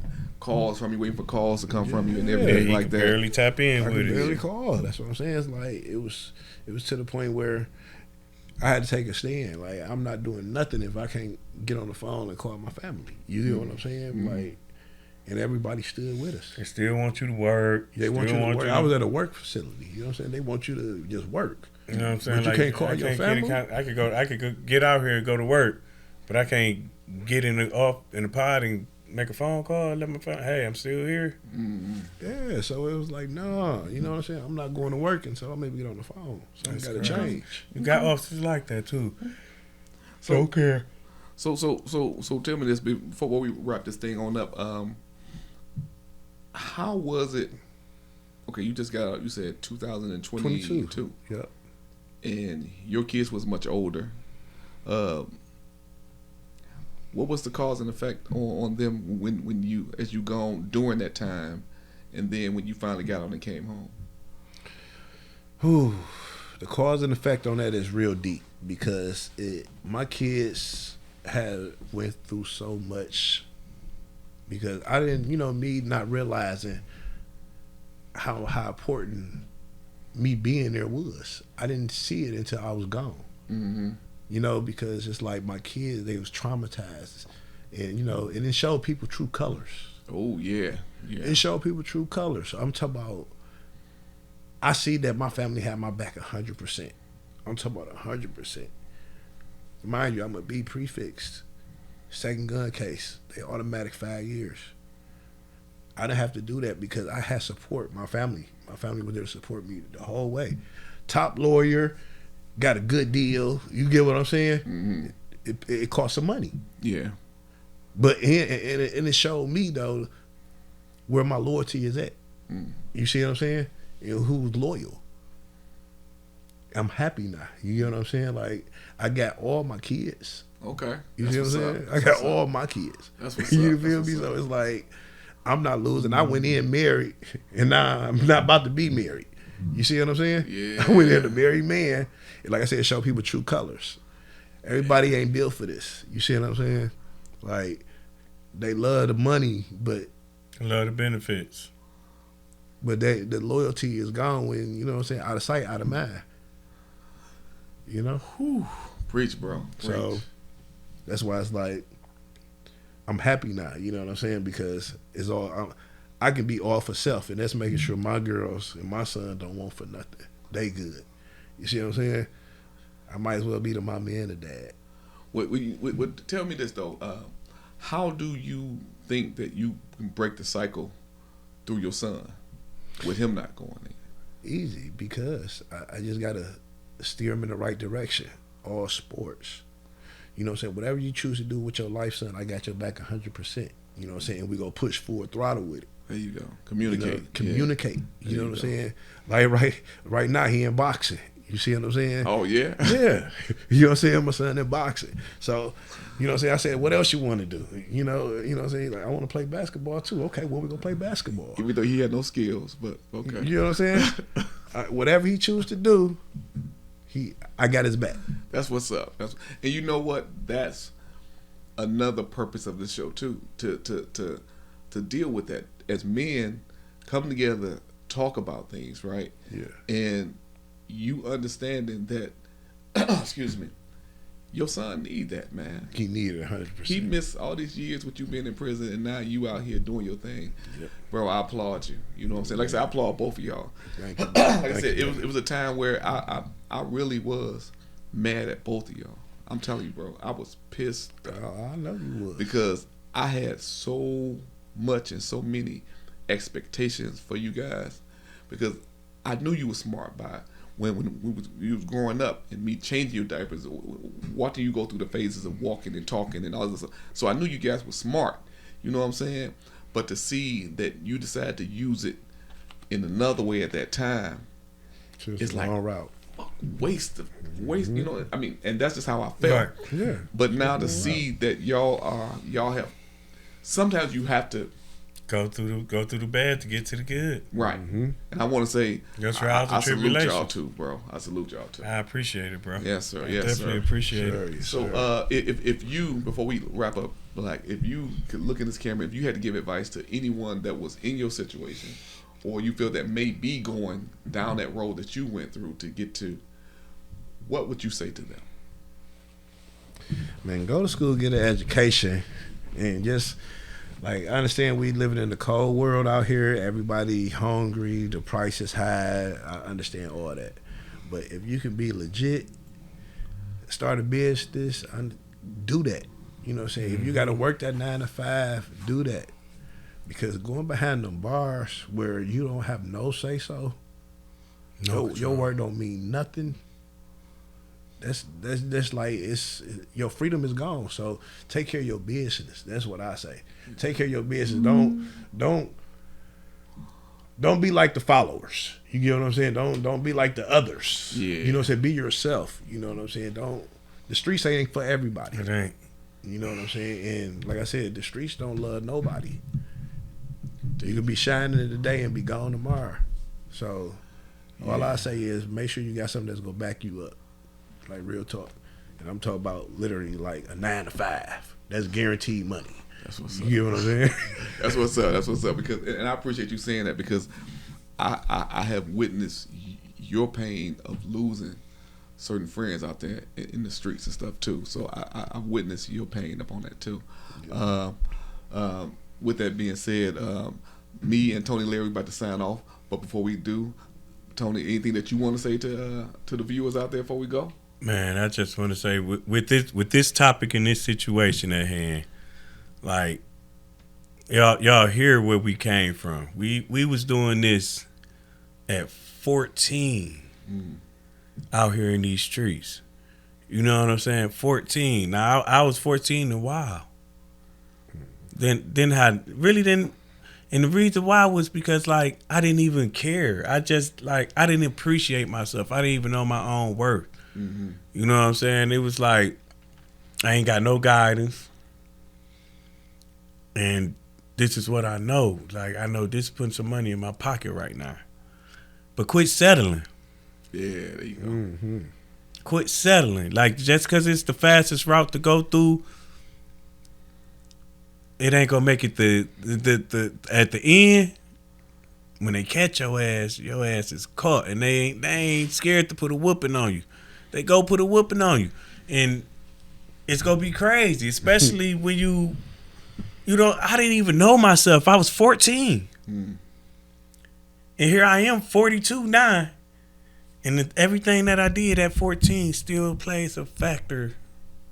S1: calls from you, waiting for calls to come from you and everything
S2: he
S1: like
S2: could
S1: that.
S2: barely tap in
S3: I
S2: with
S3: could
S2: it.
S3: barely call. That's what I'm saying. It's like, it was to the point where I had to take a stand. Like, I'm not doing nothing if I can't get on the phone and call my family. You get what I'm saying? Like, and everybody stood with us.
S2: They still want you to work.
S3: They want you to work. I was at a work facility. You know what I'm saying? They want you to just work.
S2: You know what I'm saying?
S3: But you can't call your family?
S2: I could go get out here and go to work, but I can't get in the pod and make a phone call and let my phone. Hey, I'm still here.
S3: Yeah, so it was like, nah, you know what I'm saying? I'm not going to work until I maybe get on the phone. So I got to change.
S2: You got officers like that too.
S1: So
S2: Don't care.
S1: So tell me this before we wrap this thing on up. How was it? Okay, you just got out. You said 2022.
S3: Yep.
S1: And your kids was much older. What was the cause and effect on them when you as you gone during that time, and then when you finally got on and came home?
S3: Whew. The cause and effect on that is real deep because my kids had went through so much. Because I didn't, me not realizing how important me being there was. I didn't see it until I was gone. Mm-hmm. Because it's like my kids, they was traumatized. And, it didn't show people true colors.
S1: Oh, yeah.
S3: It showed people true colors. I'm talking about, I see that my family had my back 100%. I'm talking about 100%. Mind you, I'm a B prefix. Second gun case, they automatic 5 years. I didn't have to do that because I had support. My family was there to support me the whole way. Top lawyer, got a good deal. You get what I'm saying? Mm-hmm. It cost some money.
S1: Yeah.
S3: But and it showed me though where my loyalty is at. You see what I'm saying? Who's loyal. I'm happy now. You know what I'm saying? Like, I got all my kids.
S1: Okay.
S3: You see what I'm saying? I got all my kids.
S1: That's what's
S3: you
S1: up.
S3: feel me? So it's like, I'm not losing. I went in married, and now I'm not about to be married. You see what I'm saying?
S1: Yeah.
S3: I went in a married man. And like I said, show people true colors. Everybody ain't built for this. You see what I'm saying? Like, they love the money, but
S2: I love the benefits.
S3: But the loyalty is gone when, out of sight, out of mind.
S1: Whew. Preach, bro. Preach.
S3: So that's why it's like, I'm happy now, you know what I'm saying? Because it's all, I can be all for self, and that's making sure my girls and my son don't want for nothing. They good. You see what I'm saying? I might as well be the mommy and the dad.
S1: Tell me this, though. How do you think that you can break the cycle through your son with him not going in?
S3: Easy, because I just got to steer him in the right direction. All sports. You know what I'm saying? Whatever you choose to do with your life, son, I got your back 100%. You know what I'm saying? We go push full throttle with it.
S1: There you go. Communicate.
S3: Communicate. You know what I'm saying? Like right now, he in boxing. You see what I'm saying?
S1: Oh, yeah?
S3: Yeah. You know what I'm saying? My son in boxing. So, you know what I'm saying? I said, what else you want to do? You know what I'm saying? Like, I want to play basketball too. Okay, well, we're going to play basketball.
S1: Even though he had no skills, but okay.
S3: You know what I'm saying? Whatever he chooses to do, I got his back.
S1: That's what's up. And you know what? That's another purpose of the show too. To deal with that as men, come together, talk about things, right?
S3: Yeah.
S1: And you understanding that, excuse me, your son need that, man.
S3: He needed 100%.
S1: He missed all these years with you being in prison, and now you out here doing your thing.
S3: Yep.
S1: Bro, I applaud you. You know what I'm saying? Like I said, I applaud both of y'all.
S3: Thank you.
S1: Like I said, it was a time where I really was mad at both of y'all. I'm telling you, bro, I was pissed.
S3: I know you was.
S1: Because I had so much and so many expectations for you guys, because I knew you were smart by when you was growing up and me changing your diapers, watching you go through the phases of walking and talking and all this stuff. So I knew you guys were smart. You know what I'm saying? But to see that you decided to use it in another way at that time,
S3: it's like, long route.
S1: waste. You know, I mean, and that's just how I felt.
S2: Right.
S3: Yeah.
S1: But now to see that y'all have, sometimes you have to.
S2: Go through the bad to get to the good.
S1: Right. And I want to say,
S2: Your trials and
S1: I salute
S2: tribulations.
S1: y'all too, bro. I salute y'all too.
S2: I appreciate it, bro.
S1: Yes, sir.
S2: I
S1: Yes,
S2: definitely
S1: sir.
S2: appreciate it.
S1: So, if you, before we wrap up, Black, if you could look in this camera, if you had to give advice to anyone that was in your situation, or you feel that may be going down that road that you went through to get to, what would you say to them?
S3: Man, go to school, get an education, and just like I understand we living in the cold world out here. Everybody hungry, the price is high. I understand all that, but if you can be legit, start a business, do that. You know what I'm saying? If you got to work that 9 to 5, do that. Because going behind them bars where you don't have no say so, your word don't mean nothing. That's like your freedom is gone. So take care of your business. That's what I say. Take care of your business. Don't be like the followers. You get what I'm saying? Don't be like the others.
S1: Yeah.
S3: You know what I'm saying? Be yourself. You know what I'm saying? The streets ain't for everybody.
S2: It ain't.
S3: You know what I'm saying? And like I said, the streets don't love nobody. You can be shining today and be gone tomorrow. So all I say is make sure you got something that's gonna back you up. Like real talk. And I'm talking about literally like a 9 to 5. That's guaranteed money.
S1: That's what's up.
S3: You know what I'm saying?
S1: That's what's up. That's what's up. Because, and I appreciate you saying that because I have witnessed your pain of losing certain friends out there in the streets and stuff too. So I witnessed your pain upon that too. Yeah. With that being said, me and Tony Larry about to sign off. But before we do, Tony, anything that you want to say to the viewers out there before we go?
S2: Man, I just want to say with this topic and this situation at hand, like y'all hear where we came from. We was doing this at 14 out here in these streets. You know what I'm saying? 14. Now I was 14 a while. Then I really didn't. And the reason why was because, like, I didn't even care. I just, like, I didn't appreciate myself. I didn't even know my own worth. Mm-hmm. You know what I'm saying? It was like, I ain't got no guidance. And this is what I know. Like, I know this is putting some money in my pocket right now. But quit settling.
S1: Yeah, there you go.
S3: Mm-hmm.
S2: Quit settling. Like, just because it's the fastest route to go through, it ain't gonna make it the at the end. When they catch your ass is caught, and they ain't scared to put a whooping on you. They go put a whooping on you, and it's gonna be crazy, especially when you know. I didn't even know myself. I was 14, and here I am, 42 now, and everything that I did at 14 still plays a factor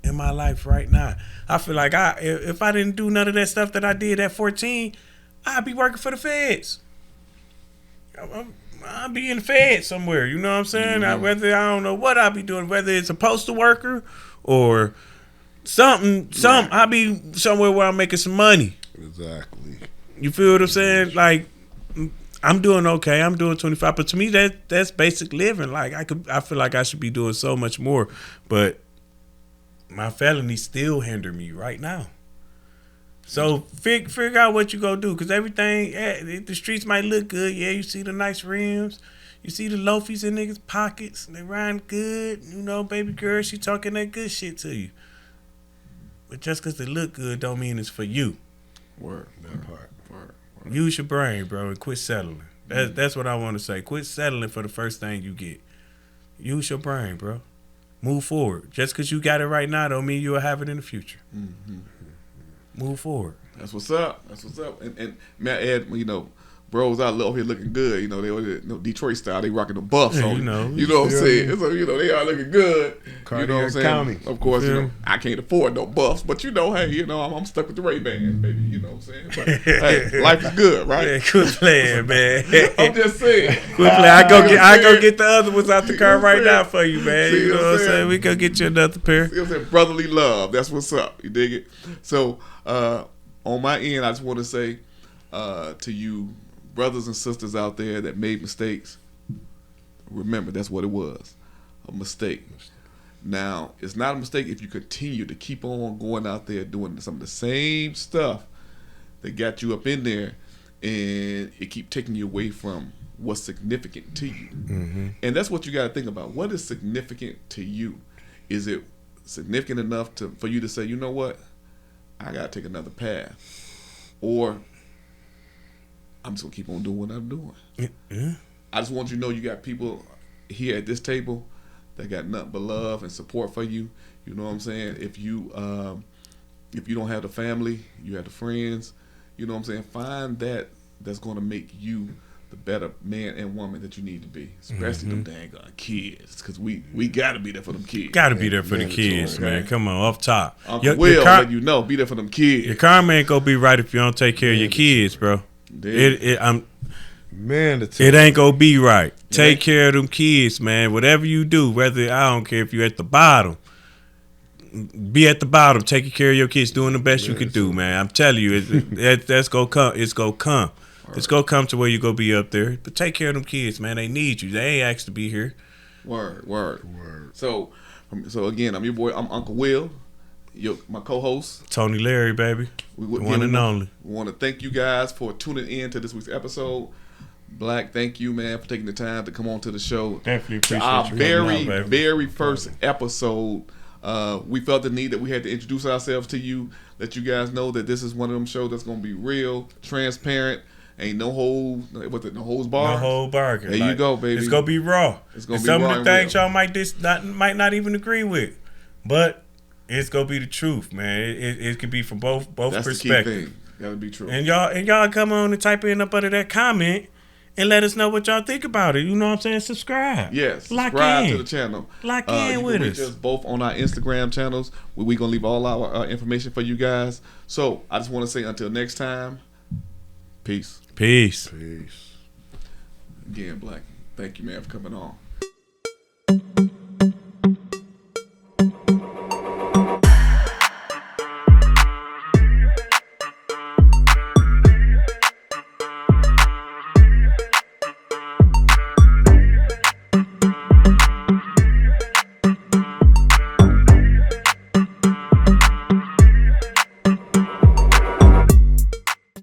S2: in my life right now. I feel like if I didn't do none of that stuff that I did at 14, I'd be working for the feds. I'd be in the feds somewhere. You know what I'm saying?
S1: Mm-hmm.
S2: I don't know what I'd be doing, whether it's a postal worker or something.
S1: Right.
S2: I'd be somewhere where I'm making some money.
S3: Exactly.
S2: You feel what I'm saying? Like, I'm doing okay. I'm doing 25, but to me that's basic living. Like I feel like I should be doing so much more, but my felony still hinder me right now. So figure out what you gonna do, cause everything, the streets might look good. Yeah, you see the nice rims, you see the loafies in niggas' pockets. They riding good, you know. Baby girl, she talking that good shit to you. But just cause they look good, don't mean it's for you.
S1: Word.
S2: Use your brain, bro, and quit settling. That's what I want to say. Quit settling for the first thing you get. Use your brain, bro. Move forward. Just because you got it right now don't mean you'll have it in the future. Mm-hmm. Move forward.
S1: That's what's up. And Matt, Ed, you know, bros out over here looking good. You know, they Detroit style. They rocking the buffs on.
S2: You know
S1: what I'm saying? So, you know, they are looking good.
S3: Cartier
S1: you know what I'm saying?
S3: County.
S1: Of course, you know, I can't afford no buffs, but you know, hey, you know, I'm stuck with the Ray-Ban, baby. You know what I'm saying? But hey, life is good, right?
S2: Yeah, quit playing, man.
S1: I'm just saying.
S2: Quit playing. I go get the other ones out the car right now for you, man. You know what I'm saying? We go get you another pair.
S1: See what I'm saying? Brotherly love. That's what's up. You dig it? So, on my end, I just want to say to you, brothers and sisters out there that made mistakes, remember that's what it was. a mistake. Now, it's not a mistake if you continue to keep on going out there doing some of the same stuff that got you up in there, and it keep taking you away from what's significant to you.
S3: Mm-hmm.
S1: And that's what you got to think about. What is significant to you? Is it significant enough for you to say, you know what, I got to take another path, or I'm just gonna keep on doing what I'm doing?
S2: Yeah.
S1: I just want you to know you got people here at this table that got nothing but love and support for you. You know what I'm saying? If you don't have the family, you have the friends. You know what I'm saying? Find that's going to make you the better man and woman that you need to be, especially them dang kids, because we got to be there for them kids.
S2: Got to be there for the kids, man. Come on, off top.
S1: Uncle Will let you know, be there for them kids.
S2: Your karma ain't gonna be right if you don't take care of your kids, bro. It ain't gonna be right. Take care of them kids, man. Whatever you do, whether I don't care if you're at the bottom, be at the bottom, taking care of your kids, doing the best you can do, man. I'm telling you, that's gonna come. It's gonna come. Word. It's gonna come to where you gonna be up there. But take care of them kids, man. They need you. They ain't asked to be here.
S1: Word. So again, I'm your boy. I'm Uncle Will. My co-host
S2: Tony Larry, baby. One and only.
S1: We want to thank you guys for tuning in to this week's episode. Black, thank you, man, for taking the time to come on to the show.
S2: Definitely appreciate
S1: our very first episode. We felt the need that we had to introduce ourselves to you, let you guys know that this is one of them shows that's gonna be real, transparent. Ain't no holds barred.
S2: No hold barred.
S1: There you go, baby.
S2: It's gonna be raw.
S1: It's gonna be
S2: some
S1: raw
S2: of the things y'all might not even agree with, but it's gonna be the truth, man. It could be from both
S1: that's
S2: perspectives.
S1: The key thing. Gotta be true.
S2: And y'all come on and type in up under that comment and let us know what y'all think about it. You know what I'm saying? Subscribe.
S1: Yes. Subscribe to the channel.
S2: Lock in with us.
S1: You can reach us both on our Instagram channels. We're gonna leave all our information for you guys. So I just want to say until next time, peace.
S2: Peace.
S1: Again, Black, thank you, man, for coming on.